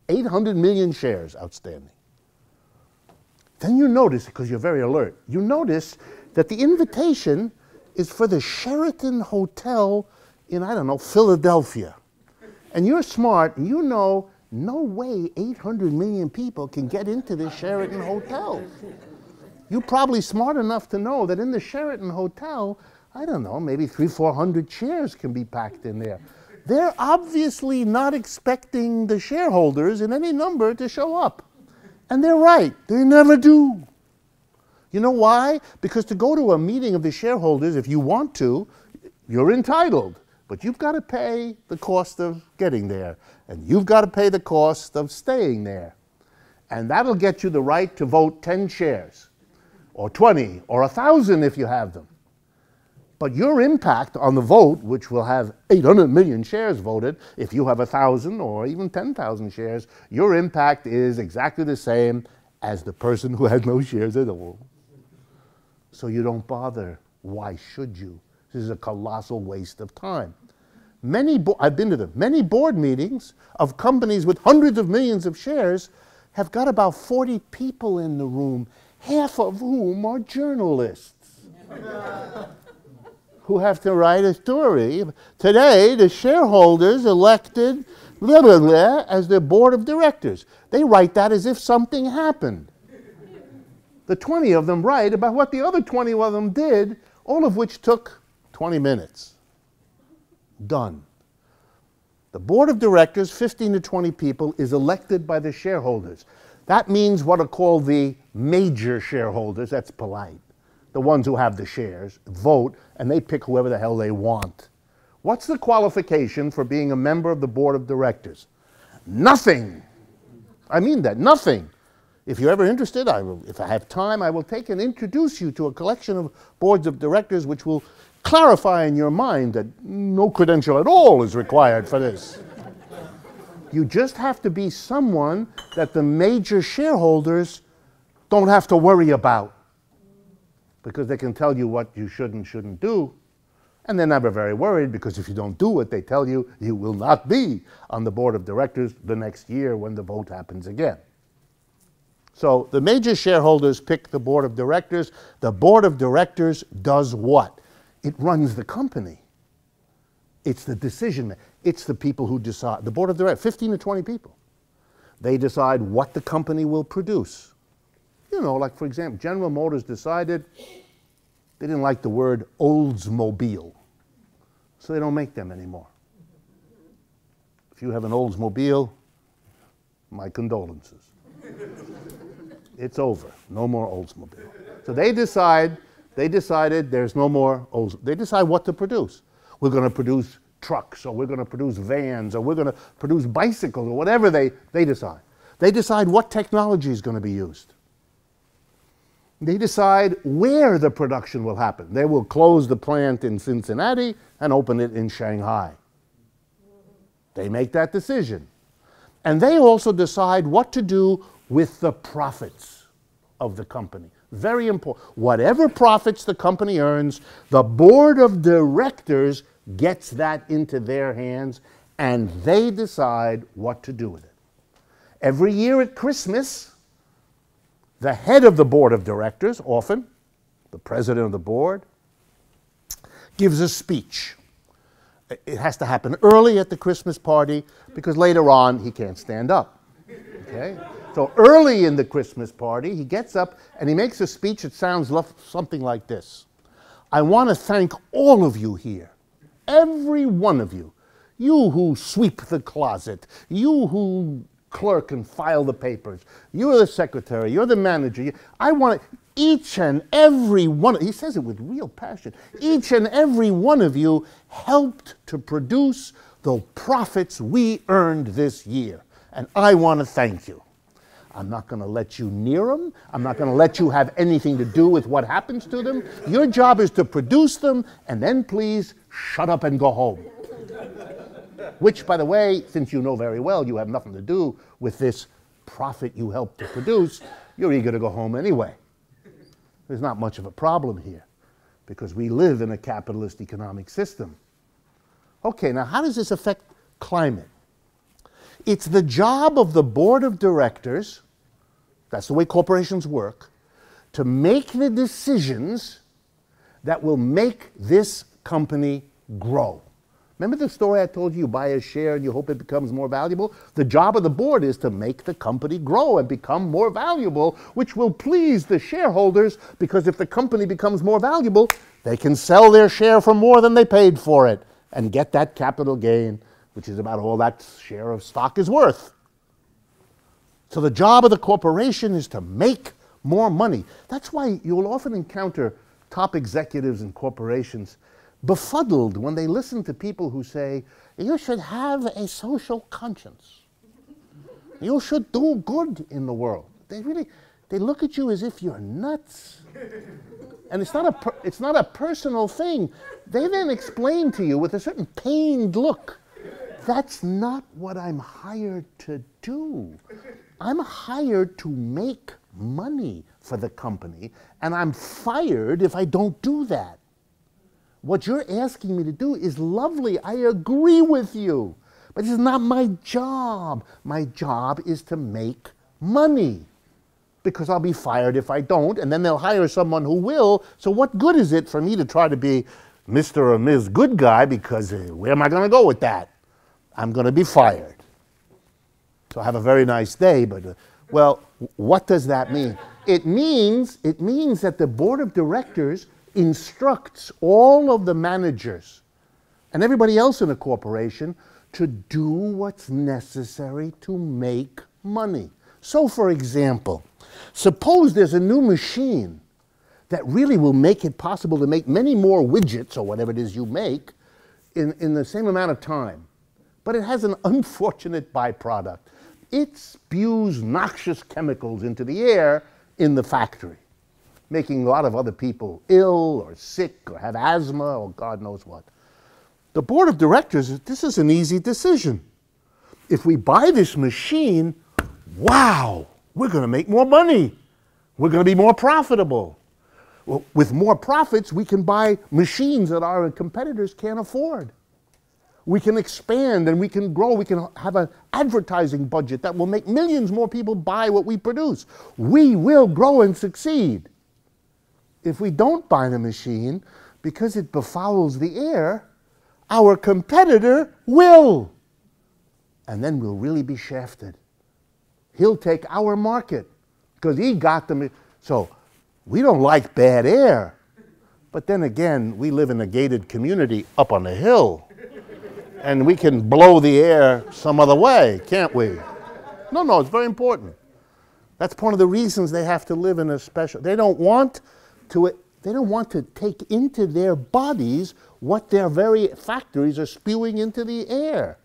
800 million shares outstanding. Then you notice, because you're very alert, you notice that the invitation is for the Sheraton Hotel in, I don't know, Philadelphia. And you're smart, and you know, no way 800 million people can get into this Sheraton Hotel. You're probably smart enough to know that in the Sheraton Hotel, I don't know, maybe 300-400 chairs can be packed in there. They're obviously not expecting the shareholders in any number to show up. And they're right, they never do. You know why? Because to go to a meeting of the shareholders, if you want to, you're entitled. But you've got to pay the cost of getting there. And you've got to pay the cost of staying there. And that'll get you the right to vote 10 shares. Or 20, or 1,000 if you have them. But your impact on the vote, which will have 800 million shares voted, if you have 1,000 or even 10,000 shares, your impact is exactly the same as the person who had no shares at all. So you don't bother. Why should you? This is a colossal waste of time. I've been to them. Many board meetings of companies with hundreds of millions of shares have got about 40 people in the room, half of whom are journalists who have to write a story. Today, the shareholders elected blah, blah, blah, as their board of directors. They write that as if something happened. The 20 of them write about what the other 20 of them did, all of which took 20 minutes. Done. The board of directors, 15 to 20 people, is elected by the shareholders. That means what are called the major shareholders, that's polite, the ones who have the shares, vote, and they pick whoever the hell they want. What's the qualification for being a member of the board of directors? Nothing. I mean that, nothing. If you're ever interested, if I have time, I will take and introduce you to a collection of boards of directors which will clarify in your mind that no credential at all is required for this. You just have to be someone that the major shareholders don't have to worry about, because they can tell you what you should and shouldn't do, and they're never very worried, because if you don't do what they tell you, you will not be on the board of directors the next year when the vote happens again. So the major shareholders pick the board of directors. The board of directors does what? It runs the company. It's the decision. It's the people who decide. The board of directors, 15 to 20 people. They decide what the company will produce. You know, like for example, General Motors decided they didn't like the word Oldsmobile, so they don't make them anymore. If you have an Oldsmobile, my condolences. It's over. No more Oldsmobile. So they decided there's no more Olds. They decide what to produce. We're going to produce trucks, or we're going to produce vans, or we're going to produce bicycles, or whatever they decide. They decide what technology is going to be used. They decide where the production will happen. They will close the plant in Cincinnati and open it in Shanghai. They make that decision. And they also decide what to do with the profits of the company. Very important. Whatever profits the company earns, the board of directors gets that into their hands, and they decide what to do with it. Every year at Christmas, the head of the board of directors, often the president of the board, gives a speech. It has to happen early at the Christmas party because later on he can't stand up. Okay? So early in the Christmas party, he gets up and he makes a speech that sounds something like this. I want to thank all of you here, every one of you. You who sweep the closet, you who clerk and file the papers, you're the secretary, you're the manager. I want each and every one, he says it with real passion, each and every one of you helped to produce the profits we earned this year. And I want to thank you. I'm not going to let you near them. I'm not going to let you have anything to do with what happens to them. Your job is to produce them, and then please shut up and go home. Which, by the way, since you know very well you have nothing to do with this profit you helped to produce, you're eager to go home anyway. There's not much of a problem here because we live in a capitalist economic system. Okay, now how does this affect climate? It's the job of the board of directors, that's the way corporations work, to make the decisions that will make this company grow. Remember the story I told you? You buy a share and you hope it becomes more valuable? The job of the board is to make the company grow and become more valuable, which will please the shareholders, because if the company becomes more valuable, they can sell their share for more than they paid for it and get that capital gain, which is about all that share of stock is worth. So the job of the corporation is to make more money. That's why you'll often encounter top executives in corporations befuddled when they listen to people who say, you should have a social conscience. You should do good in the world. They look at you as if you're nuts. And it's not a personal thing. They then explain to you with a certain pained look, that's not what I'm hired to do. I'm hired to make money for the company, and I'm fired if I don't do that. What you're asking me to do is lovely. I agree with you. But this is not my job. My job is to make money, because I'll be fired if I don't, and then they'll hire someone who will. So what good is it for me to try to be Mr. or Ms. Good Guy, because where am I going to go with that? I'm going to be fired. So have a very nice day, but well, what does that mean? It means that the board of directors instructs all of the managers and everybody else in a corporation to do what's necessary to make money. So, for example, suppose there's a new machine that really will make it possible to make many more widgets, or whatever it is you make, in the same amount of time. But it has an unfortunate byproduct. It spews noxious chemicals into the air in the factory, making a lot of other people ill or sick or have asthma or God knows what. The board of directors, this is an easy decision. If we buy this machine, wow, we're going to make more money. We're going to be more profitable. Well, with more profits, we can buy machines that our competitors can't afford. We can expand and we can grow. We can have an advertising budget that will make millions more people buy what we produce. We will grow and succeed. If we don't buy the machine, because it befouls the air, our competitor will. And then we'll really be shafted. He'll take our market because he got them. So we don't like bad air. But then again, we live in a gated community up on the hill. And we can blow the air some other way, can't we? No, it's very important. That's one of the reasons they have to live in a special, they don't want to take into their bodies what their very factories are spewing into the air.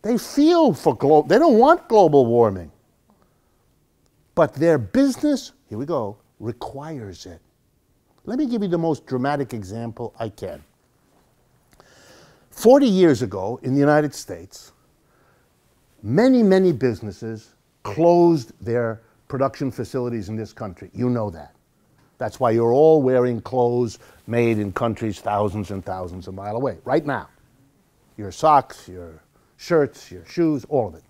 They feel for they don't want global warming. But their business, here we go, requires it. Let me give you the most dramatic example I can. 40 years ago in the United States, many businesses closed their production facilities in this country. You know that. That's why you're all wearing clothes made in countries thousands and thousands of miles away, right now. Your socks, your shirts, your shoes, all of it.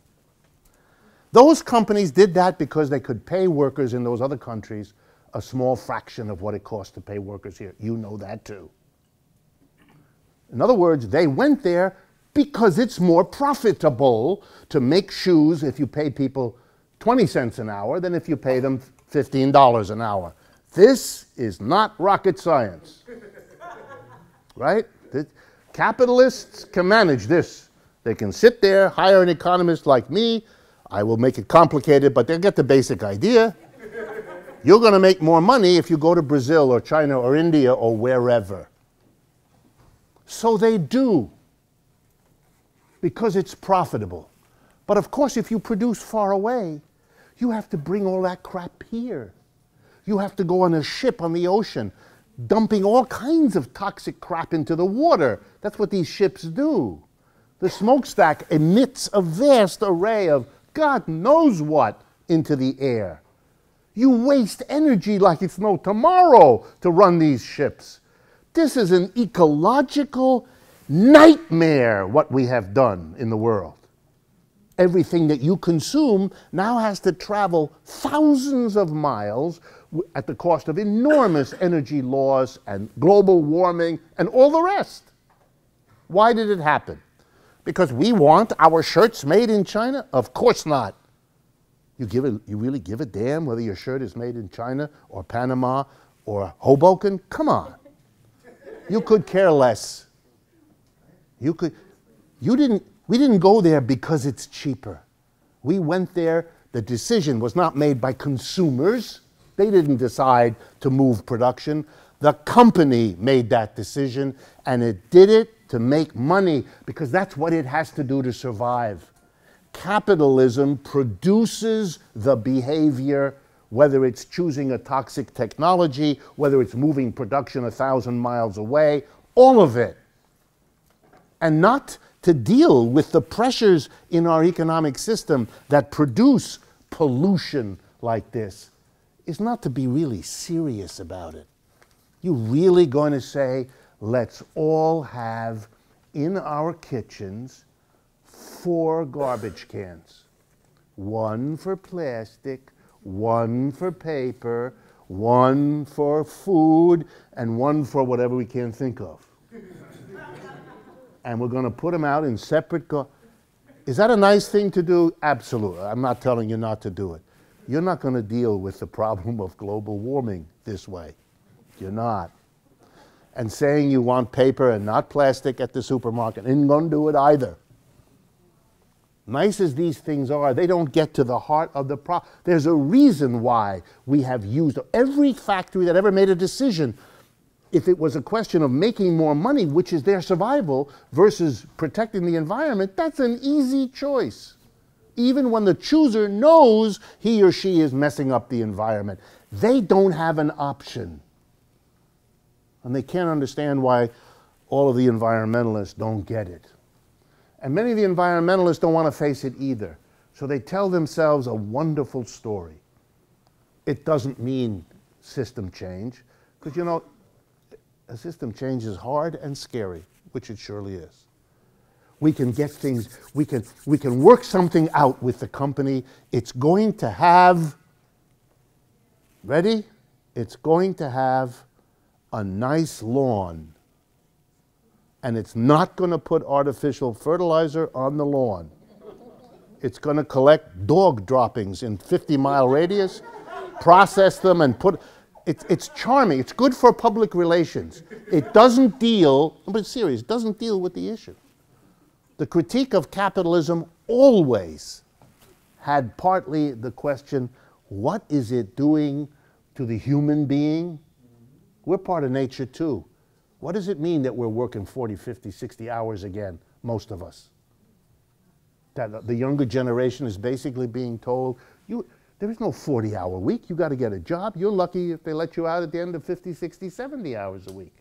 Those companies did that because they could pay workers in those other countries a small fraction of what it costs to pay workers here. You know that too. In other words, they went there because it's more profitable to make shoes if you pay people 20 cents an hour than if you pay them $15 an hour. This is not rocket science, right? Capitalists can manage this. They can sit there, hire an economist like me. I will make it complicated, but they'll get the basic idea. You're going to make more money if you go to Brazil or China or India or wherever. So they do, because it's profitable. But of course, if you produce far away, you have to bring all that crap here. You have to go on a ship on the ocean, dumping all kinds of toxic crap into the water. That's what these ships do. The smokestack emits a vast array of God knows what into the air. You waste energy like it's no tomorrow to run these ships. This is an ecological nightmare, what we have done in the world. Everything that you consume now has to travel thousands of miles at the cost of enormous energy loss and global warming and all the rest. Why did it happen? Because we want our shirts made in China? Of course not. You really give a damn whether your shirt is made in China or Panama or Hoboken? Come on. You could care less. We didn't go there because it's cheaper. We went there, the decision was not made by consumers. They didn't decide to move production. The company made that decision, and it did it to make money because that's what it has to do to survive. Capitalism produces the behavior, whether it's choosing a toxic technology, whether it's moving production 1,000 miles away, all of it. And not to deal with the pressures in our economic system that produce pollution like this is not to be really serious about it. You're really going to say, let's all have in our kitchens 4 garbage cans. 1 for plastic, 1 for paper, 1 for food, and 1 for whatever we can think of. And we're going to put them out in separate Is that a nice thing to do? Absolutely. I'm not telling you not to do it. You're not going to deal with the problem of global warming this way. You're not. And saying you want paper and not plastic at the supermarket isn't going to do it either. Nice as these things are, they don't get to the heart of the problem. There's a reason why we have used every factory that ever made a decision. If it was a question of making more money, which is their survival, versus protecting the environment, that's an easy choice. Even when the chooser knows he or she is messing up the environment. They don't have an option. And they can't understand why all of the environmentalists don't get it. And many of the environmentalists don't want to face it either. So they tell themselves a wonderful story. It doesn't mean system change, because you know, a system change is hard and scary, which it surely is. We can get things, we can work something out with the company. It's going to have, ready? It's going to have a nice lawn. And it's not going to put artificial fertilizer on the lawn. It's going to collect dog droppings in 50-mile radius, process them and put... It's charming. It's good for public relations. It doesn't deal, but it's serious, it doesn't deal with the issue. The critique of capitalism always had partly the question, what is it doing to the human being? We're part of nature too. What does it mean that we're working 40, 50, 60 hours again, most of us? That the younger generation is basically being told, there is no 40-hour week. You got to get a job. You're lucky if they let you out at the end of 50, 60, 70 hours a week.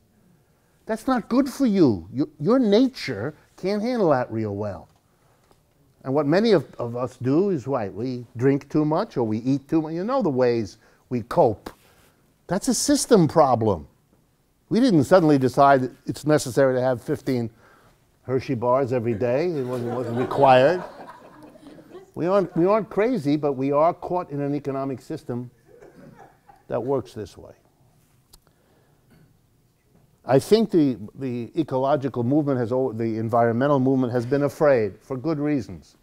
That's not good for you. Your nature can't handle that real well. And what many of us do is, right, we drink too much or we eat too much. You know the ways we cope. That's a system problem. We didn't suddenly decide that it's necessary to have 15 Hershey bars every day. It wasn't required. We aren't crazy, but we are caught in an economic system that works this way. I think the ecological movement the environmental movement has been afraid, for good reasons,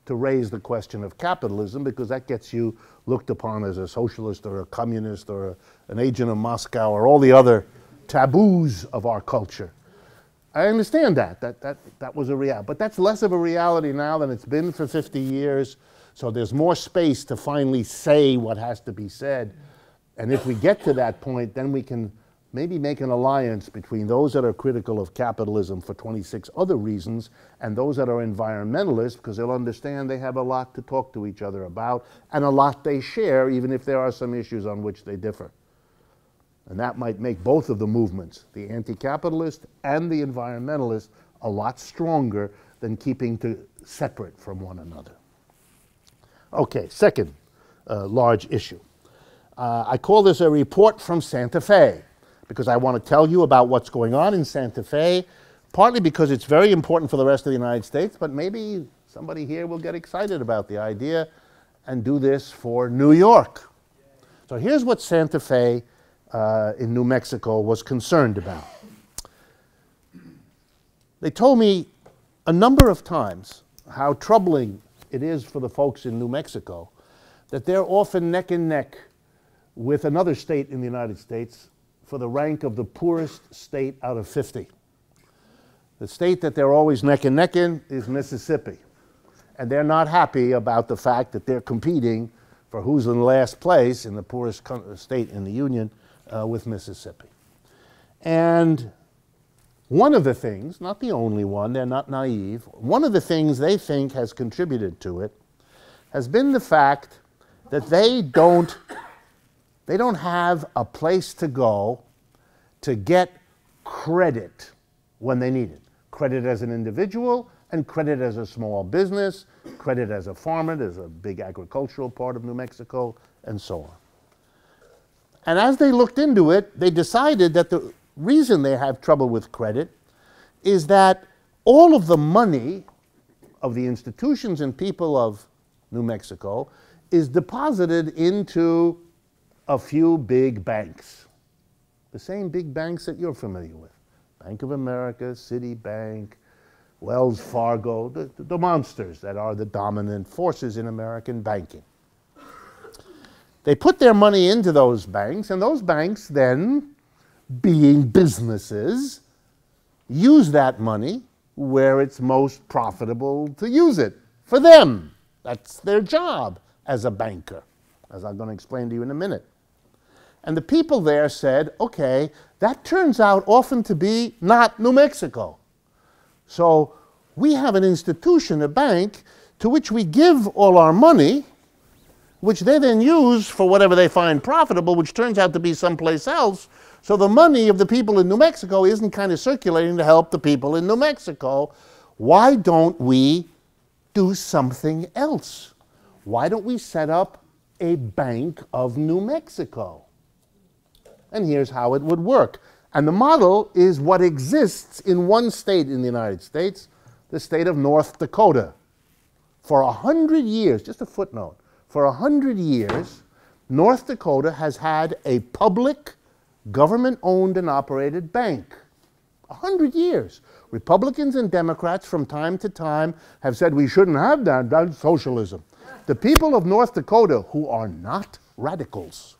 to raise the question of capitalism, because that gets you looked upon as a socialist or a communist or an agent of Moscow or all the other taboos of our culture. I understand that was a reality, but that's less of a reality now than it's been for 50 years, so there's more space to finally say what has to be said, and if we get to that point, then we can maybe make an alliance between those that are critical of capitalism for 26 other reasons and those that are environmentalists, because they'll understand they have a lot to talk to each other about and a lot they share, even if there are some issues on which they differ. And that might make both of the movements, the anti-capitalist and the environmentalist, a lot stronger than keeping separate from one another. Okay, second large issue. I call this a report from Santa Fe, because I want to tell you about what's going on in Santa Fe, partly because it's very important for the rest of the United States, but maybe somebody here will get excited about the idea and do this for New York. So here's what Santa Fe in New Mexico was concerned about. They told me a number of times how troubling it is for the folks in New Mexico that they're often neck and neck with another state in the United States for the rank of the poorest state out of 50. The state that they're always neck and neck in is Mississippi. And they're not happy about the fact that they're competing for who's in last place in the poorest state in the Union with Mississippi. And one of the things, not the only one, they're not naive, one of the things they think has contributed to it has been the fact that they don't have a place to go to get credit when they need it. Credit as an individual and credit as a small business, credit as a farmer, there's a big agricultural part of New Mexico, and so on. And as they looked into it, they decided that the reason they have trouble with credit is that all of the money of the institutions and people of New Mexico is deposited into a few big banks. The same big banks that you're familiar with. Bank of America, Citibank, Wells Fargo, the monsters that are the dominant forces in American banking. They put their money into those banks, and those banks then, being businesses, use that money where it's most profitable to use it for them. That's their job as a banker, as I'm going to explain to you in a minute. And the people there said, okay, that turns out often to be not New Mexico. So we have an institution, a bank, to which we give all our money, which they then use for whatever they find profitable, which turns out to be someplace else. So the money of the people in New Mexico isn't kind of circulating to help the people in New Mexico. Why don't we do something else? Why don't we set up a Bank of New Mexico? And here's how it would work. And the model is what exists in one state in the United States, the state of North Dakota. For 100 years, just a footnote, for 100 years, North Dakota has had a public, government-owned and operated bank. 100 years. Republicans and Democrats from time to time have said we shouldn't have that, that's socialism. The people of North Dakota, who are not radicals,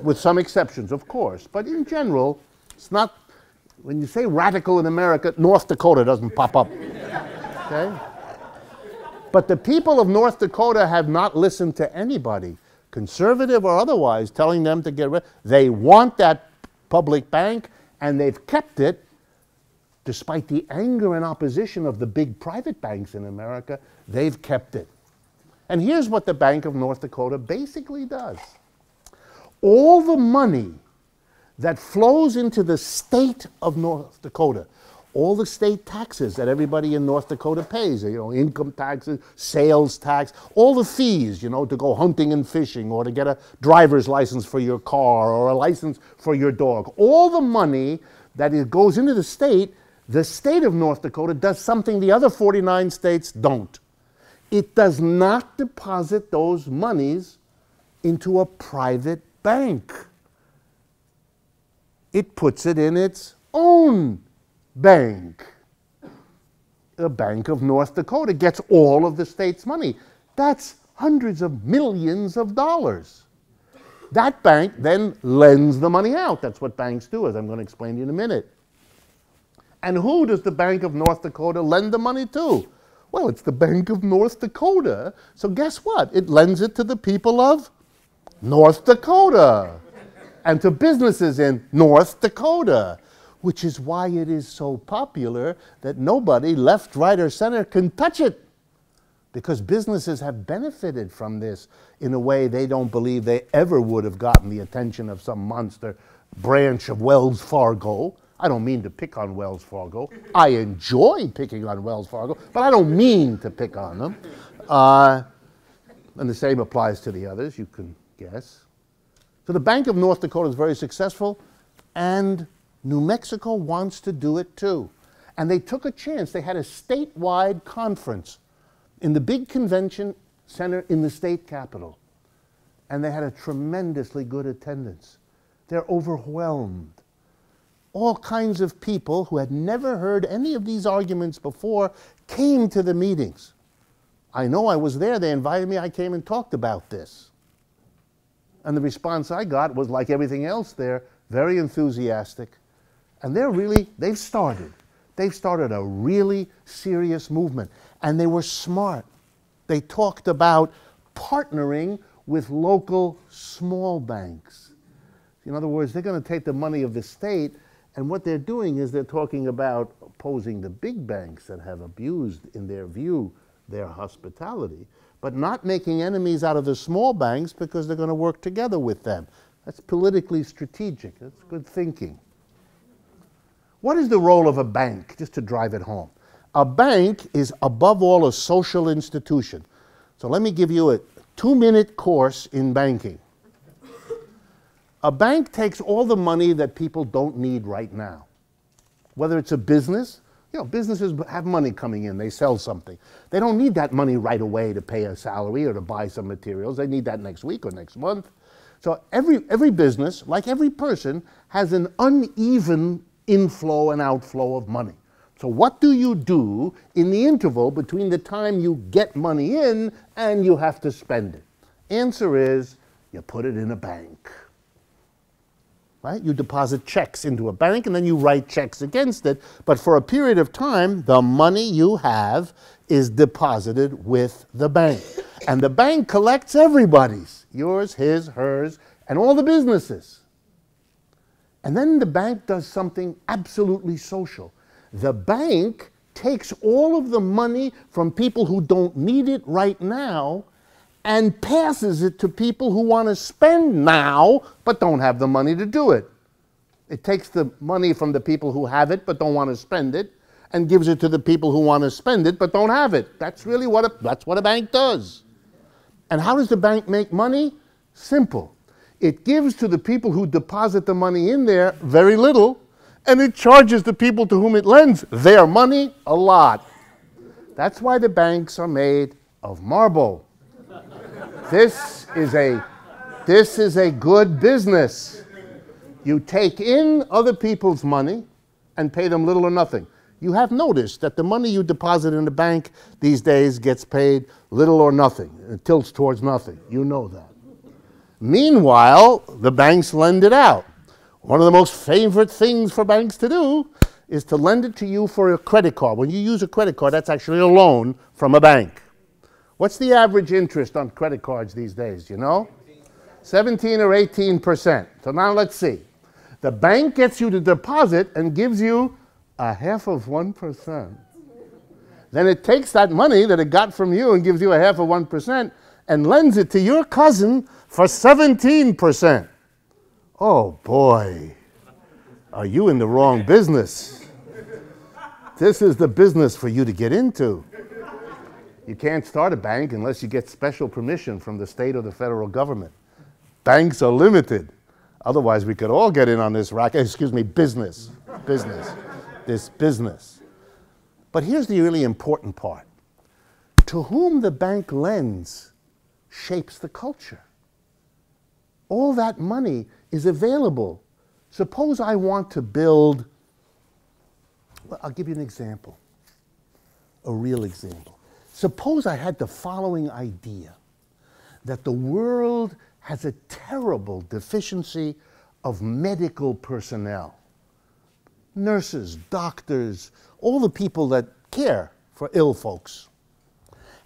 with some exceptions, of course, but in general, it's not, when you say radical in America, North Dakota doesn't pop up Okay? But the people of North Dakota have not listened to anybody, conservative or otherwise, telling them to get rid. They want that public bank, and they've kept it despite the anger and opposition of the big private banks in America. They've kept it. And here's what the Bank of North Dakota basically does. All the money that flows into the state of North Dakota, all the state taxes that everybody in North Dakota pays, you know, income taxes, sales tax, all the fees, you know, to go hunting and fishing or to get a driver's license for your car or a license for your dog, all the money that goes into the state of North Dakota does something the other 49 states don't. It does not deposit those monies into a private bank. It puts it in its own bank. The Bank of North Dakota gets all of the state's money. That's hundreds of millions of dollars. That bank then lends the money out. That's what banks do, as I'm going to explain to you in a minute. And who does the Bank of North Dakota lend the money to? Well, it's the Bank of North Dakota. So guess what? It lends it to the people of North Dakota and to businesses in North Dakota, which is why it is so popular that nobody, left, right, or center, can touch it, because businesses have benefited from this in a way they don't believe they ever would have gotten the attention of some monster branch of Wells Fargo. I don't mean to pick on Wells Fargo. I enjoy picking on Wells Fargo, but I don't mean to pick on them. And the same applies to the others, you can guess. So the Bank of North Dakota is very successful, and New Mexico wants to do it too. And they took a chance. They had a statewide conference in the big convention center in the state capitol. And they had a tremendously good attendance. They're overwhelmed. All kinds of people who had never heard any of these arguments before came to the meetings. I know I was there. They invited me. I came and talked about this. And the response I got was, like everything else there, very enthusiastic. And they've started a really serious movement. And they were smart. They talked about partnering with local small banks. In other words, they're going to take the money of the state, and what they're doing is they're talking about opposing the big banks that have abused, in their view, their hospitality, but not making enemies out of the small banks because they're going to work together with them. That's politically strategic. That's good thinking. What is the role of a bank, just to drive it home? A bank is, above all, a social institution. So let me give you a 2-minute course in banking. A bank takes all the money that people don't need right now. Whether it's a business, you know, businesses have money coming in, they sell something. They don't need that money right away to pay a salary or to buy some materials. They need that next week or next month. So every business, like every person, has an uneven inflow and outflow of money. So what do you do in the interval between the time you get money in and you have to spend it? Answer is, you put it in a bank. Right? You deposit checks into a bank and then you write checks against it. But for a period of time, the money you have is deposited with the bank. And the bank collects everybody's, yours, his, hers, and all the businesses. And then the bank does something absolutely social. The bank takes all of the money from people who don't need it right now and passes it to people who want to spend now but don't have the money to do it. It takes the money from the people who have it but don't want to spend it and gives it to the people who want to spend it but don't have it. That's really what a bank does. And how does the bank make money? Simple. It gives to the people who deposit the money in there very little, and it charges the people to whom it lends their money a lot. That's why the banks are made of marble. This is a good business. You take in other people's money and pay them little or nothing. You have noticed that the money you deposit in the bank these days gets paid little or nothing. It tilts towards nothing. You know that. Meanwhile, the banks lend it out. One of the most favorite things for banks to do is to lend it to you for a credit card. When you use a credit card, that's actually a loan from a bank. What's the average interest on credit cards these days, you know? 17 or 18%. So now let's see. The bank gets you to deposit and gives you 0.5%. Then it takes that money that it got from you and gives you 0.5% and lends it to your cousin for 17%. Oh boy, are you in the wrong business? This is the business for you to get into. You can't start a bank unless you get special permission from the state or the federal government. Banks are limited. Otherwise, we could all get in on this business. This business. But here's the really important part. To whom the bank lends shapes the culture. All that money is available. Suppose I want to build, well, I'll give you an example, a real example. Suppose I had the following idea, that the world has a terrible deficiency of medical personnel. Nurses, doctors, all the people that care for ill folks.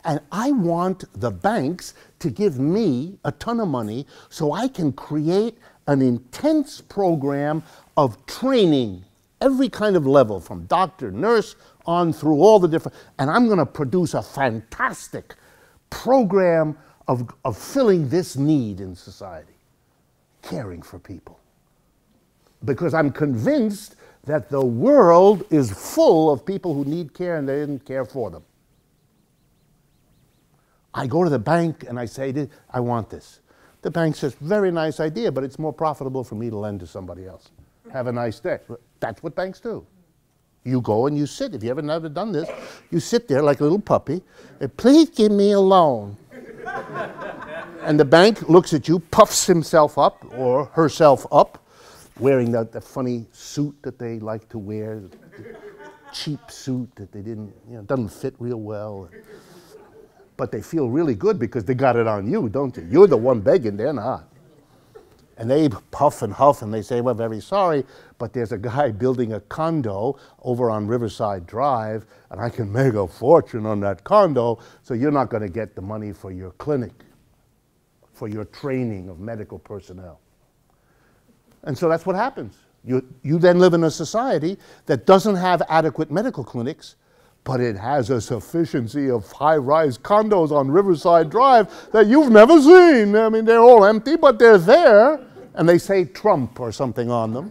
And I want the banks to give me a ton of money so I can create an intense program of training, every kind of level, from doctor, nurse, on through all the different, and I'm going to produce a fantastic program of filling this need in society, caring for people. Because I'm convinced that the world is full of people who need care and they didn't care for them. I go to the bank and I say, I want this. The bank says, very nice idea, but it's more profitable for me to lend to somebody else. Have a nice day. That's what banks do. You go and you sit. If you haven't ever done this, you sit there like a little puppy and please give me a loan. And the bank looks at you, puffs himself up or herself up, wearing the funny suit that they like to wear, the cheap suit that they didn't, doesn't fit real well. But they feel really good because they got it on you, don't you? You're the one begging, they're not. And they puff and huff and they say, we're very sorry, but there's a guy building a condo over on Riverside Drive and I can make a fortune on that condo, so you're not going to get the money for your clinic, for your training of medical personnel. And so that's what happens. You then live in a society that doesn't have adequate medical clinics, but it has a sufficiency of high-rise condos on Riverside Drive that you've never seen. I mean, they're all empty, but they're there, and they say Trump or something on them.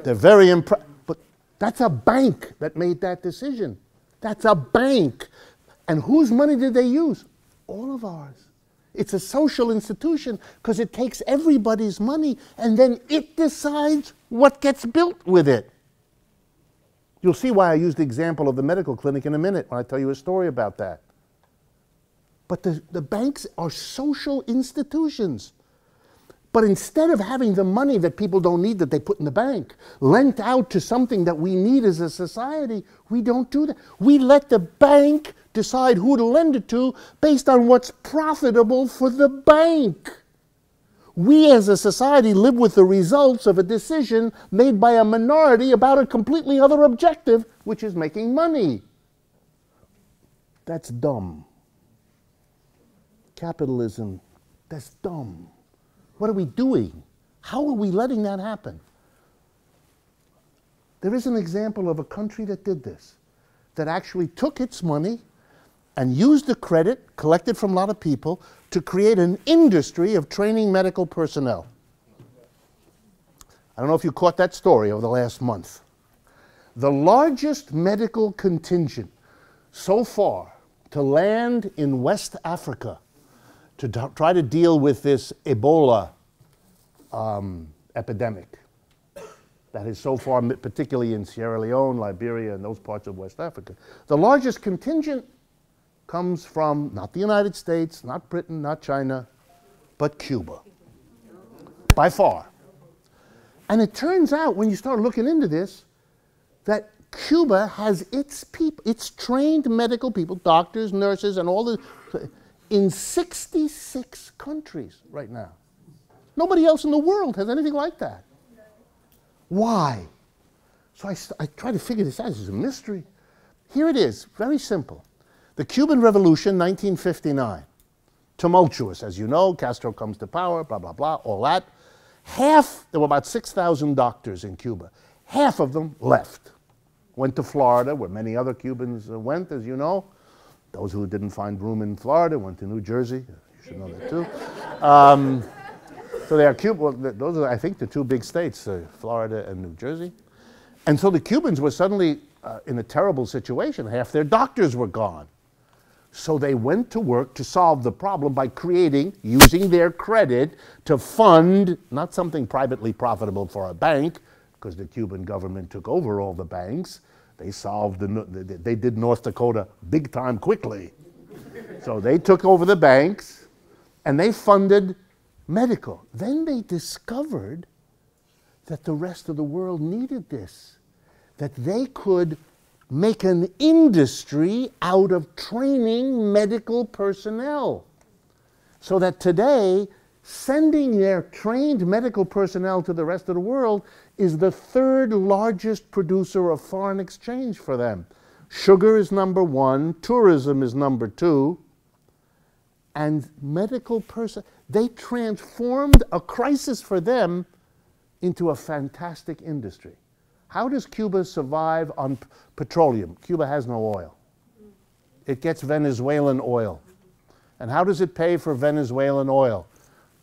They're very impressed. But that's a bank that made that decision. That's a bank. And whose money did they use? All of ours. It's a social institution because it takes everybody's money and then it decides what gets built with it. You'll see why I used the example of the medical clinic in a minute when I tell you a story about that. But the banks are social institutions. But instead of having the money that people don't need that they put in the bank lent out to something that we need as a society, we don't do that. We let the bank decide who to lend it to based on what's profitable for the bank. We as a society live with the results of a decision made by a minority about a completely other objective, which is making money. That's dumb. Capitalism, that's dumb. What are we doing? How are we letting that happen? There is an example of a country that did this, that actually took its money and used the credit collected from a lot of people to create an industry of training medical personnel. I don't know if you caught that story over the last month. The largest medical contingent so far to land in West Africa to try to deal with this Ebola epidemic that is so far, particularly in Sierra Leone, Liberia, and those parts of West Africa. The largest contingent comes from not the United States, not Britain, not China, but Cuba, by far. And it turns out, when you start looking into this, that Cuba has its people, its trained medical people, doctors, nurses, and all the, in 66 countries right now. Nobody else in the world has anything like that. Why? So I tried to figure this out. This is a mystery. Here it is, very simple. The Cuban Revolution, 1959. Tumultuous, as you know. Castro comes to power, blah, blah, blah, all that. There were about 6,000 doctors in Cuba. Half of them left. Went to Florida, where many other Cubans went, as you know. Those who didn't find room in Florida went to New Jersey. You should know that too. So they are Cuba. Well, those are, I think, the two big states, Florida and New Jersey. And so the Cubans were suddenly in a terrible situation. Half their doctors were gone. So they went to work to solve the problem by using their credit to fund, not something privately profitable for a bank, because the Cuban government took over all the banks. They they did North Dakota big time quickly. So they took over the banks and they funded medical. Then they discovered that the rest of the world needed this, that they could make an industry out of training medical personnel. So that today, sending their trained medical personnel to the rest of the world is the third largest producer of foreign exchange for them. Sugar is number one, tourism is number two, and medical they transformed a crisis for them into a fantastic industry. How does Cuba survive on petroleum? Cuba has no oil. It gets Venezuelan oil. And how does it pay for Venezuelan oil?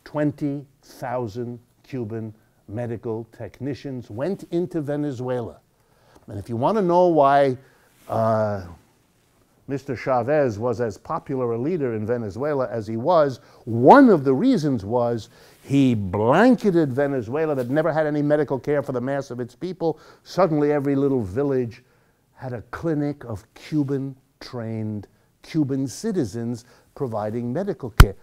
20,000 Cuban medical technicians went into Venezuela. And if you want to know why Mr. Chavez was as popular a leader in Venezuela as he was, one of the reasons was he blanketed Venezuela that never had any medical care for the mass of its people. Suddenly every little village had a clinic of Cuban-trained Cuban citizens providing medical care.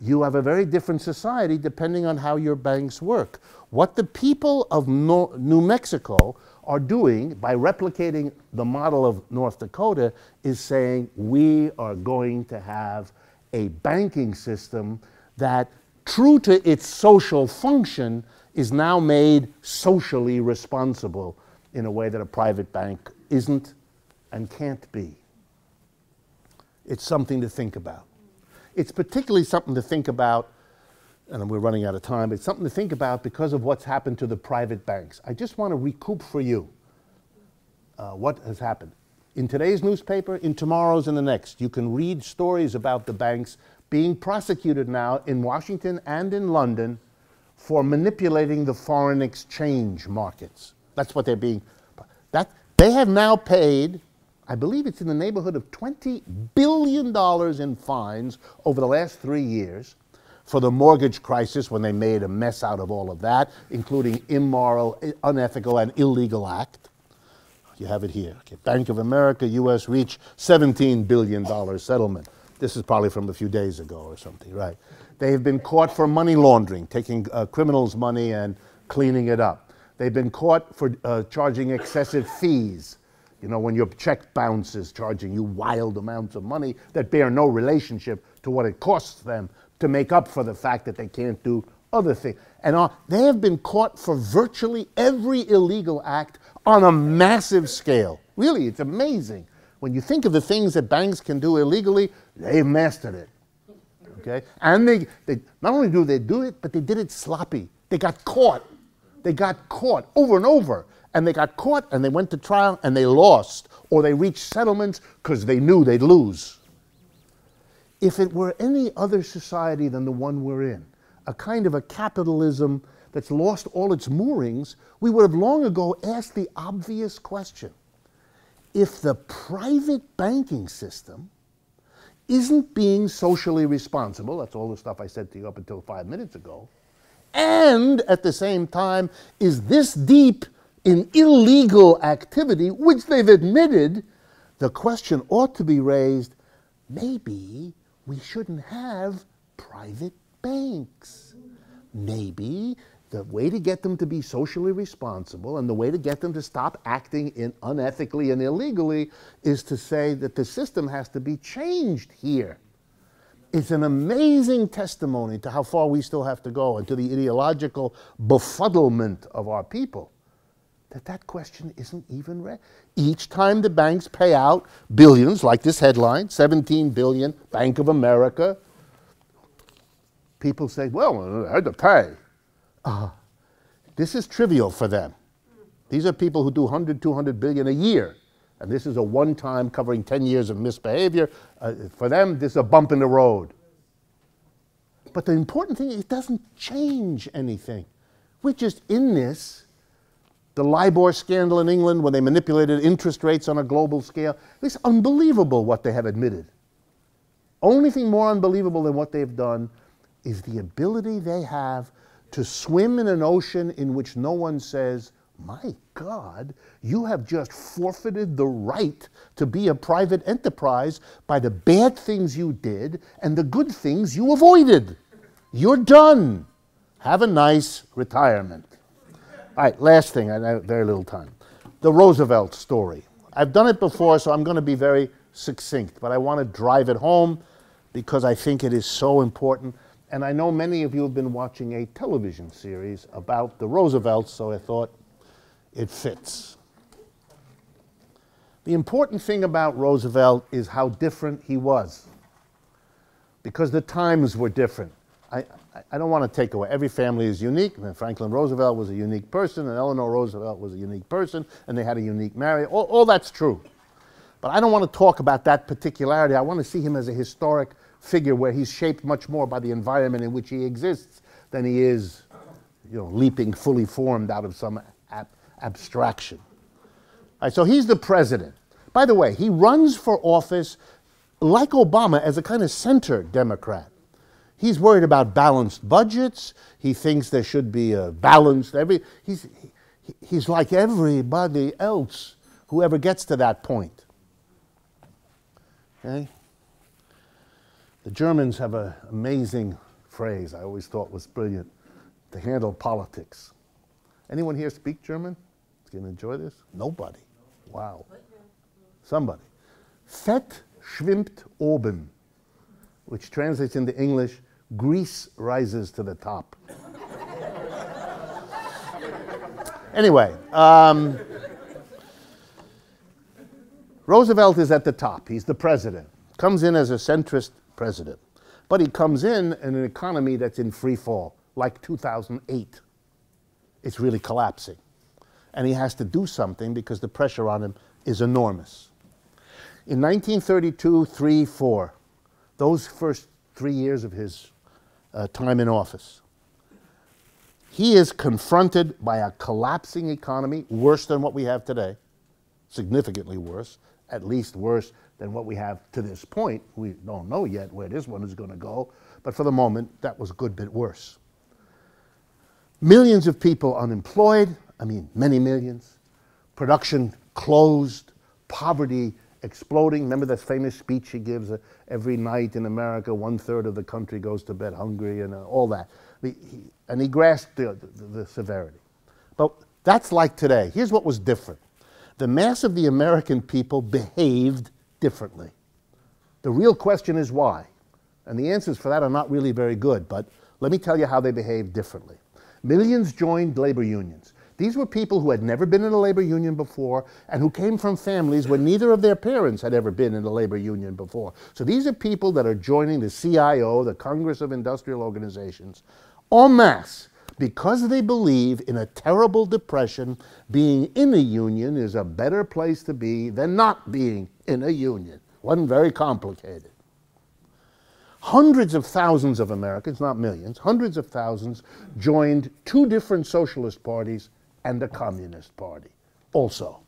You have a very different society depending on how your banks work. What the people of New Mexico are doing by replicating the model of North Dakota is saying we are going to have a banking system that, true to its social function, is now made socially responsible in a way that a private bank isn't and can't be. It's something to think about. It's particularly something to think about, and we're running out of time, but it's something to think about because of what's happened to the private banks. I just want to recoup for you what has happened. In today's newspaper, in tomorrow's, and the next, you can read stories about the banks being prosecuted now in Washington and in London for manipulating the foreign exchange markets. That's what they're being. They have now paid, I believe it's in the neighborhood of $20 billion in fines over the last 3 years for the mortgage crisis, when they made a mess out of all of that, including immoral, unethical, and illegal act. You have it here. Okay. Bank of America, U.S. reach $17 billion settlement. This is probably from a few days ago or something, right? They have been caught for money laundering, taking criminals' money and cleaning it up. They've been caught for charging excessive fees. You know, when your check bounces, charging you wild amounts of money that bear no relationship to what it costs them to make up for the fact that they can't do other things. And they have been caught for virtually every illegal act on a massive scale. Really, it's amazing. When you think of the things that banks can do illegally, they've mastered it. Okay? And they not only do they do it, but they did it sloppy. They got caught. They got caught over and over. And they got caught and they went to trial and they lost. Or they reached settlements because they knew they'd lose. If it were any other society than the one we're in, a kind of a capitalism that's lost all its moorings, we would have long ago asked the obvious question. If the private banking system isn't being socially responsible, that's all the stuff I said to you up until 5 minutes ago, and at the same time is this deep in illegal activity, which they've admitted, the question ought to be raised, maybe we shouldn't have private banks. Maybe the way to get them to be socially responsible and the way to get them to stop acting unethically and illegally is to say that the system has to be changed here. It's an amazing testimony to how far we still have to go and to the ideological befuddlement of our people. that question isn't even read. Each time the banks pay out billions, like this headline, 17 billion, Bank of America, people say, well, I had to pay. This is trivial for them. These are people who do 100, 200 billion a year. And this is a one-time covering 10 years of misbehavior. For them, this is a bump in the road. But the important thing is it doesn't change anything. We're just in this. The LIBOR scandal in England, when they manipulated interest rates on a global scale, it's unbelievable what they have admitted. Only thing more unbelievable than what they've done is the ability they have to swim in an ocean in which no one says, my God, you have just forfeited the right to be a private enterprise by the bad things you did and the good things you avoided. You're done. Have a nice retirement. All right, last thing, I have very little time. The Roosevelt story. I've done it before, so I'm going to be very succinct, but I want to drive it home because I think it is so important. And I know many of you have been watching a television series about the Roosevelts, so I thought it fits. The important thing about Roosevelt is how different he was, because the times were different. I don't want to take away. Every family is unique. And Franklin Roosevelt was a unique person, and Eleanor Roosevelt was a unique person, and they had a unique marriage. All that's true. But I don't want to talk about that particularity. I want to see him as a historic figure where he's shaped much more by the environment in which he exists than he is, leaping fully formed out of some abstraction. All right, so he's the president. By the way, he runs for office, like Obama, as a kind of center Democrat. He's worried about balanced budgets. He thinks there should be a balanced he's like everybody else who ever gets to that point. Okay? The Germans have an amazing phrase I always thought was brilliant to handle politics. Anyone here speak German? Can you enjoy this? Nobody. Wow. Somebody. Fett schwimmt oben, which translates into English, grease rises to the top. Anyway, Roosevelt is at the top. He's the president. Comes in as a centrist president. But he comes in an economy that's in free fall, like 2008. It's really collapsing. And he has to do something because the pressure on him is enormous. In 1932, 3, 4, those first 3 years of his time in office, he is confronted by a collapsing economy, worse than what we have today, significantly worse, at least worse than what we have to this point. We don't know yet where this one is going to go, but for the moment, that was a good bit worse. Millions of people unemployed, many millions. Production closed, poverty exploding. Remember that famous speech he gives every night in America, 1/3 of the country goes to bed hungry and all that. And he grasped the severity. But that's like today. Here's what was different. The mass of the American people behaved differently. The real question is why. And the answers for that are not really very good, but let me tell you how they behaved differently. Millions joined labor unions. These were people who had never been in a labor union before and who came from families where neither of their parents had ever been in a labor union before. So these are people that are joining the CIO, the Congress of Industrial Organizations, en masse, because they believe in a terrible depression, being in a union is a better place to be than not being in a union. Wasn't very complicated. Hundreds of thousands of Americans, not millions, hundreds of thousands joined 2 different socialist parties and the Communist Party also.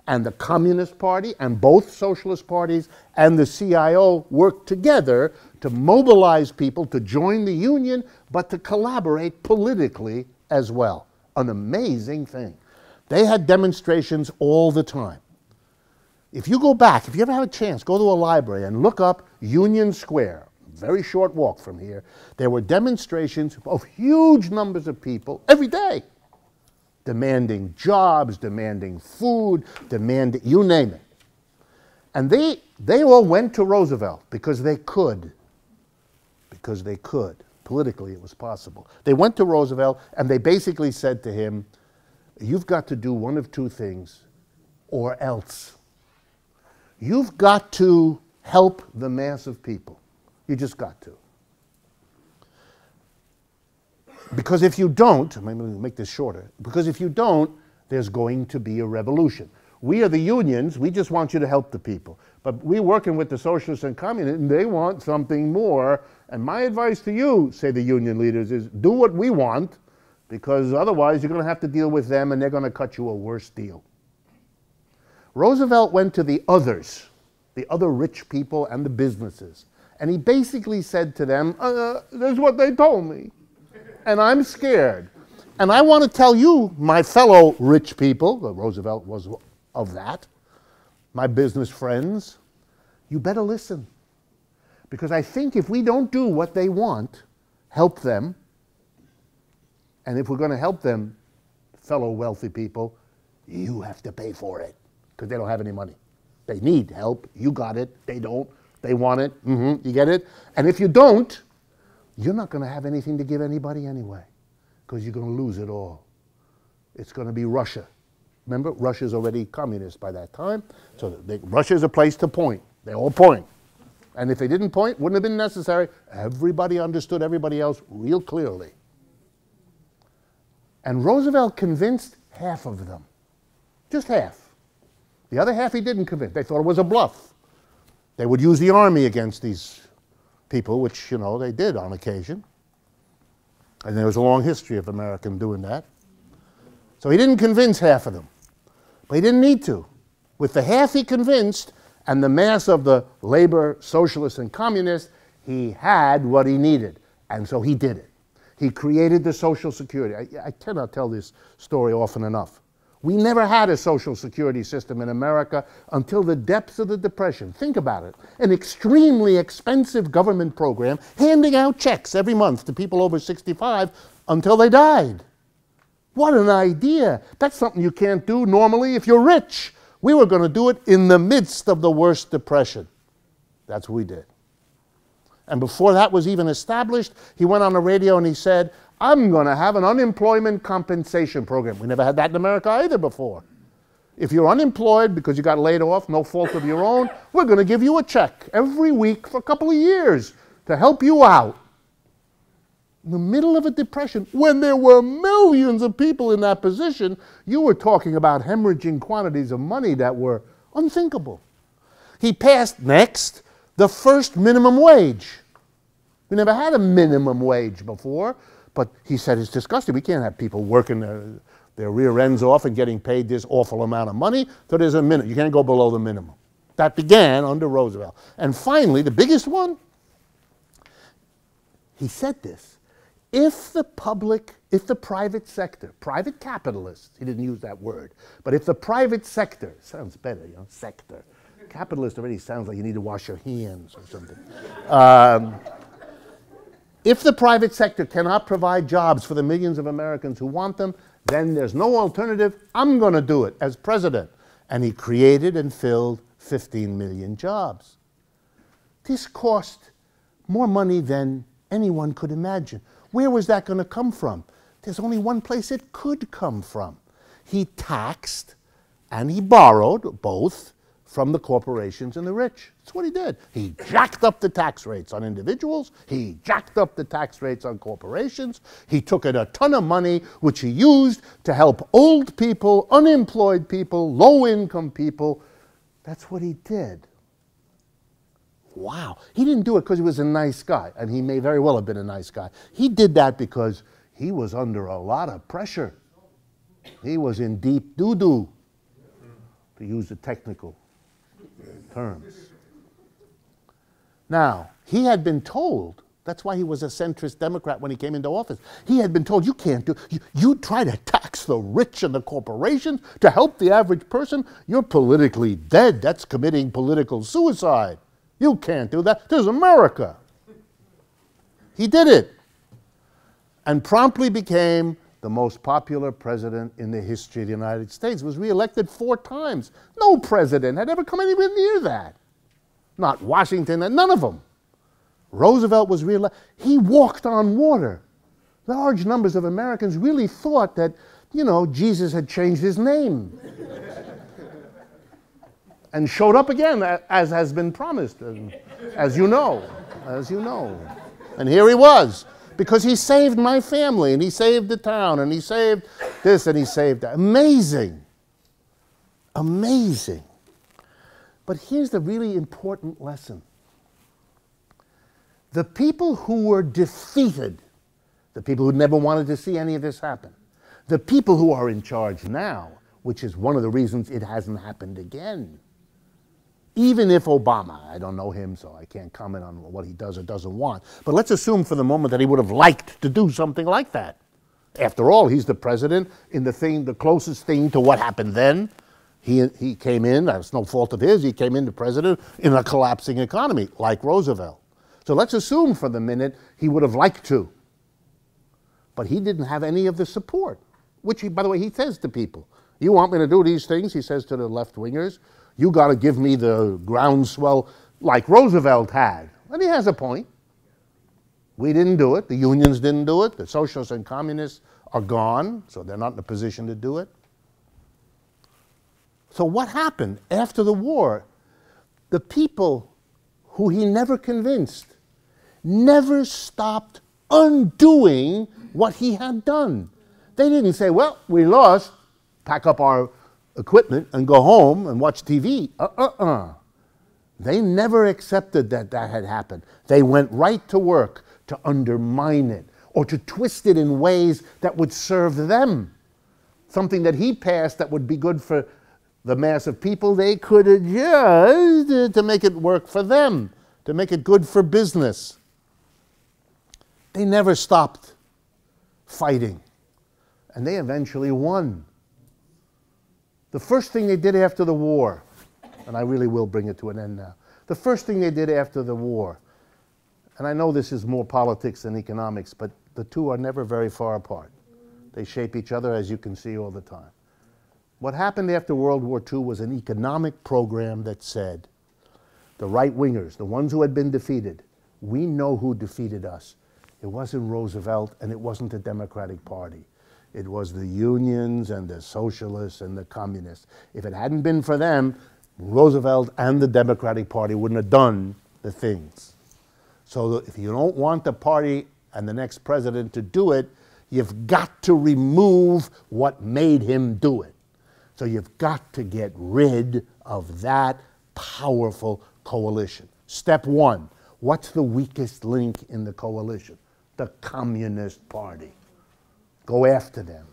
And the Communist Party and both socialist parties and the CIO worked together to mobilize people to join the union, but to collaborate politically as well. An amazing thing. They had demonstrations all the time. If you go back, if you ever have a chance, go to a library and look up Union Square, very short walk from here. There were demonstrations of huge numbers of people every day, demanding jobs, demanding food, demanding, you name it. And they all went to Roosevelt because they could. Because they could. Politically, it was possible. They went to Roosevelt and they basically said to him, you've got to do one of two things, or else. You've got to help the mass of people. You just got to. Because if you don't, I'm going to make this shorter, because if you don't, there's going to be a revolution. We are the unions, we just want you to help the people. But we're working with the socialists and communists, and they want something more. And my advice to you, say the union leaders, is do what we want, because otherwise you're going to have to deal with them, and they're going to cut you a worse deal. Roosevelt went to the others, the other rich people and the businesses, and he basically said to them, this is what they told me, and I'm scared. And I want to tell you, my fellow rich people, Roosevelt was of that, my business friends, you better listen. Because I think if we don't do what they want, help them, and if we're going to help them, fellow wealthy people, you have to pay for it, because they don't have any money. They need help. You got it. They don't. They want it. You get it? And if you don't, you're not going to have anything to give anybody anyway, because you're going to lose it all. It's going to be Russia. Remember, Russia's already communist by that time, so Russia's a place to point. They all point. And if they didn't point, wouldn't have been necessary. Everybody understood everybody else real clearly. And Roosevelt convinced half of them. Just half. The other half he didn't convince. They thought it was a bluff. They would use the army against these people, which, you know, they did on occasion. And there was a long history of American doing that. So he didn't convince half of them. But he didn't need to. With the half he convinced and the mass of the labor, socialists, and communists, he had what he needed. And so he did it. He created the Social Security. I cannot tell this story often enough. We never had a Social Security system in America until the depths of the Depression. Think about it. An extremely expensive government program handing out checks every month to people over 65 until they died. What an idea. That's something you can't do normally if you're rich. We were going to do it in the midst of the worst depression. That's what we did. And before that was even established, he went on the radio and he said, I'm going to have an unemployment compensation program. We never had that in America either before. If you're unemployed because you got laid off, no fault of your own, we're going to give you a check every week for a couple of years to help you out. In the middle of a depression, when there were millions of people in that position, you were talking about hemorrhaging quantities of money that were unthinkable. He passed, next, the first minimum wage. We never had a minimum wage before, but he said it's disgusting. We can't have people working their rear ends off and getting paid this awful amount of money, so there's a minimum. You can't go below the minimum. That began under Roosevelt. And finally, the biggest one, he said this. If the private sector, private capitalists, he didn't use that word, but if the private sector, sounds better, you know, sector. Capitalist already sounds like you need to wash your hands or something. If the private sector cannot provide jobs for the millions of Americans who want them, then there's no alternative. I'm going to do it as president. And he created and filled 15 million jobs. This cost more money than anyone could imagine. Where was that going to come from? There's only one place it could come from. He taxed and he borrowed both from the corporations and the rich. That's what he did. He jacked up the tax rates on individuals. He jacked up the tax rates on corporations. He took in a ton of money, which he used to help old people, unemployed people, low-income people. That's what he did. Wow. He didn't do it because he was a nice guy, and he may very well have been a nice guy. He did that because he was under a lot of pressure. He was in deep doo-doo, to use the technical terms. Now, he had been told, that's why he was a centrist Democrat when he came into office. He had been told, you can't do, you try to tax the rich and the corporations to help the average person, you're politically dead. That's committing political suicide. You can't do that. This is America. He did it. And promptly became the most popular president in the history of the United States. Was reelected 4 times. No president had ever come anywhere near that. Not Washington, none of them. Roosevelt was reelected. He walked on water. Large numbers of Americans really thought that, you know, Jesus had changed his name and showed up again, as has been promised, as you know. And here he was, because he saved my family, and he saved the town, and he saved this, and he saved that. Amazing. Amazing. But here's the really important lesson. The people who were defeated, the people who never wanted to see any of this happen, the people who are in charge now, which is one of the reasons it hasn't happened again. Even if Obama, I don't know him, so I can't comment on what he does or doesn't want, but let's assume for the moment that he would have liked to do something like that. After all, he's the president in the closest thing to what happened then. He came in, that's no fault of his, he came in the president in a collapsing economy, like Roosevelt. So let's assume for the minute he would have liked to. But he didn't have any of the support, which, by the way, he says to people. You want me to do these things, he says to the left-wingers, you got to give me the groundswell like Roosevelt had. And he has a point. We didn't do it. The unions didn't do it. The socialists and communists are gone, so they're not in a position to do it. So what happened after the war? The people who he never convinced never stopped undoing what he had done. They didn't say, well, we lost, pack up our equipment and go home and watch TV. They never accepted that that had happened. They went right to work to undermine it or to twist it in ways that would serve them. Something that he passed that would be good for the mass of people, they could adjust to make it work for them, to make it good for business. They never stopped fighting, and they eventually won. The first thing they did after the war, and I really will bring it to an end now, the first thing they did after the war, and I know this is more politics than economics, but the two are never very far apart. They shape each other, as you can see all the time. What happened after World War II was an economic program that said, the right-wingers, the ones who had been defeated, we know who defeated us. It wasn't Roosevelt, and it wasn't the Democratic Party. It was the unions and the socialists and the communists. If it hadn't been for them, Roosevelt and the Democratic Party wouldn't have done the things. So if you don't want the party and the next president to do it, you've got to remove what made him do it. So you've got to get rid of that powerful coalition. Step one, what's the weakest link in the coalition? The Communist Party. Go after them.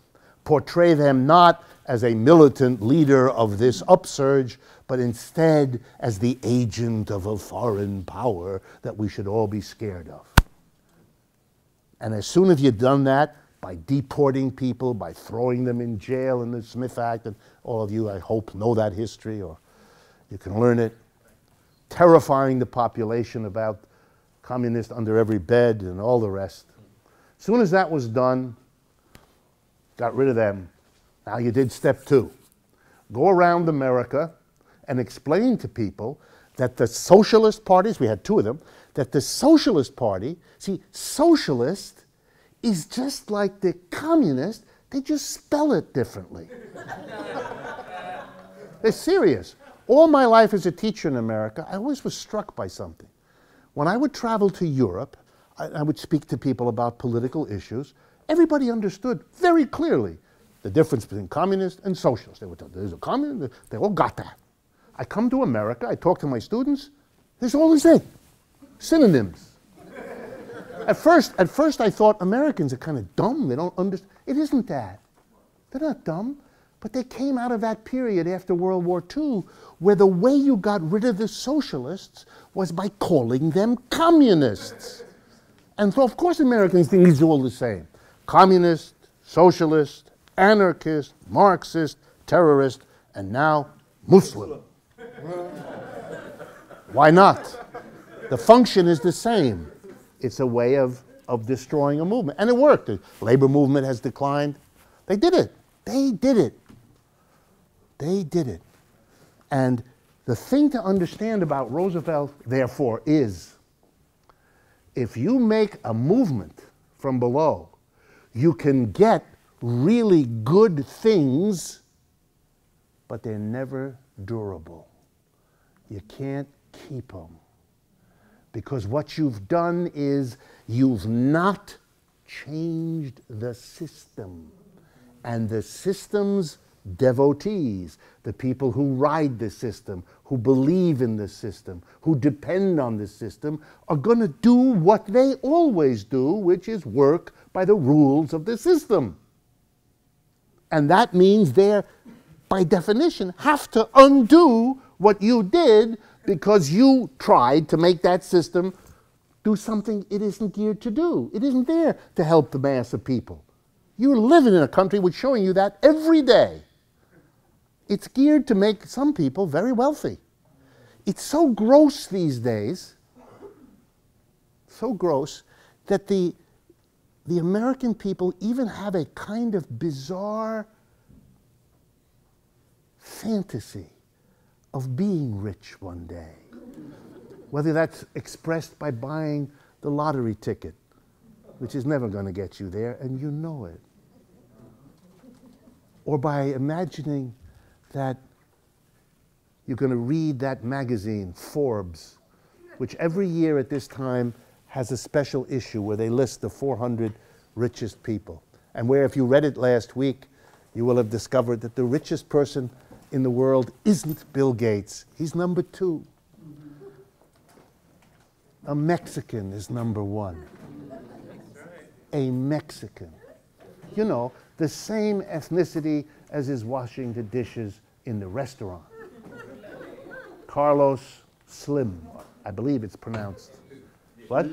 Portray them not as a militant leader of this upsurge, but instead as the agent of a foreign power that we should all be scared of. And as soon as you've done that, by deporting people, by throwing them in jail in the Smith Act, and all of you, I hope, know that history, or you can learn it, terrifying the population about communists under every bed and all the rest. As soon as that was done, got rid of them. Now you did step two. Go around America and explain to people that the socialist parties, we had two of them, that the Socialist Party, see, socialist is just like the communist, they just spell it differently. They're serious. All my life as a teacher in America, I always was struck by something. When I would travel to Europe, I would speak to people about political issues. Everybody understood very clearly the difference between communist and socialist. They would tell, there's a communist, they all got that. I come to America, I talk to my students, there's all the same. Synonyms. At first I thought Americans are kind of dumb, they don't understand. It isn't that. They're not dumb, but they came out of that period after World War II where the way you got rid of the socialists was by calling them communists. And so of course Americans think it's all the same. Communist, socialist, anarchist, Marxist, terrorist, and now Muslim. Why not? The function is the same. It's a way of destroying a movement. And it worked. The labor movement has declined. They did it. They did it. They did it. And the thing to understand about Roosevelt, therefore, is if you make a movement from below, you can get really good things, but they're never durable. You can't keep them. Because what you've done is you've not changed the system. And the system's devotees, the people who ride the system, who believe in the system, who depend on the system, are going to do what they always do, which is work by the rules of the system. And that means they, by definition, have to undo what you did because you tried to make that system do something it isn't geared to do. It isn't there to help the mass of people. You're living in a country which is showing you that every day. It's geared to make some people very wealthy. It's so gross these days, so gross, that the American people even have a kind of bizarre fantasy of being rich one day. Whether that's expressed by buying the lottery ticket, which is never going to get you there, and you know it. Or by imagining that you're going to read that magazine, Forbes, which every year at this time has a special issue where they list the 400 richest people. And where if you read it last week, you will have discovered that the richest person in the world isn't Bill Gates. He's number 2. A Mexican is number 1. A Mexican. You know, the same ethnicity as is washing the dishes in the restaurant. Carlos Slim, I believe it's pronounced. What?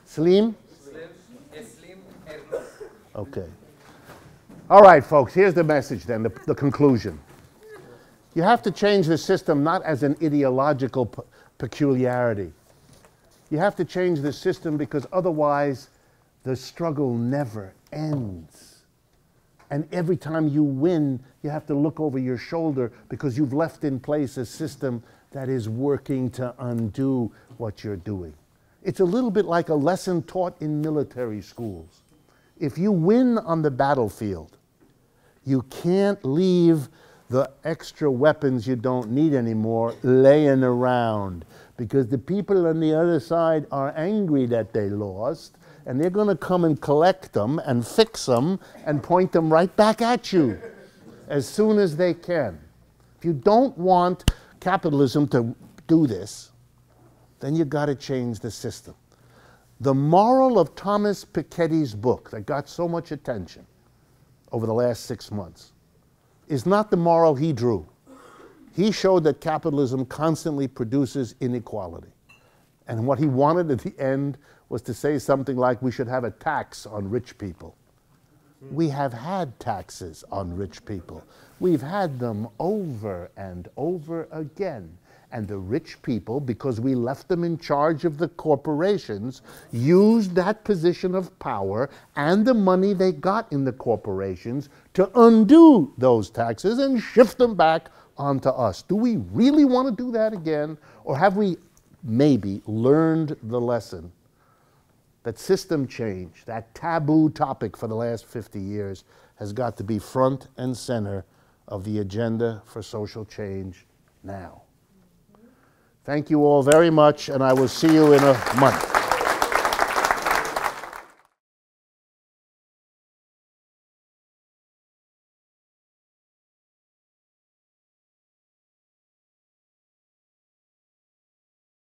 Slim? Slim. Okay. All right, folks, here's the message then, the conclusion. You have to change the system not as an ideological peculiarity. You have to change the system because otherwise the struggle never ends. And every time you win, you have to look over your shoulder because you've left in place a system that is working to undo what you're doing. It's a little bit like a lesson taught in military schools. If you win on the battlefield, you can't leave the extra weapons you don't need anymore laying around because the people on the other side are angry that they lost, and they're going to come and collect them and fix them and point them right back at you as soon as they can. If you don't want capitalism to do this, then you've got to change the system. The moral of Thomas Piketty's book that got so much attention over the last 6 months is not the moral he drew. He showed that capitalism constantly produces inequality. And what he wanted at the end was to say something like we should have a tax on rich people. We have had taxes on rich people. We've had them over and over again. And the rich people, because we left them in charge of the corporations, used that position of power and the money they got in the corporations to undo those taxes and shift them back onto us. Do we really want to do that again? Or have we maybe learned the lesson that system change, that taboo topic for the last 50 years, has got to be front and center of the agenda for social change now? Thank you all very much, and I will see you in a month.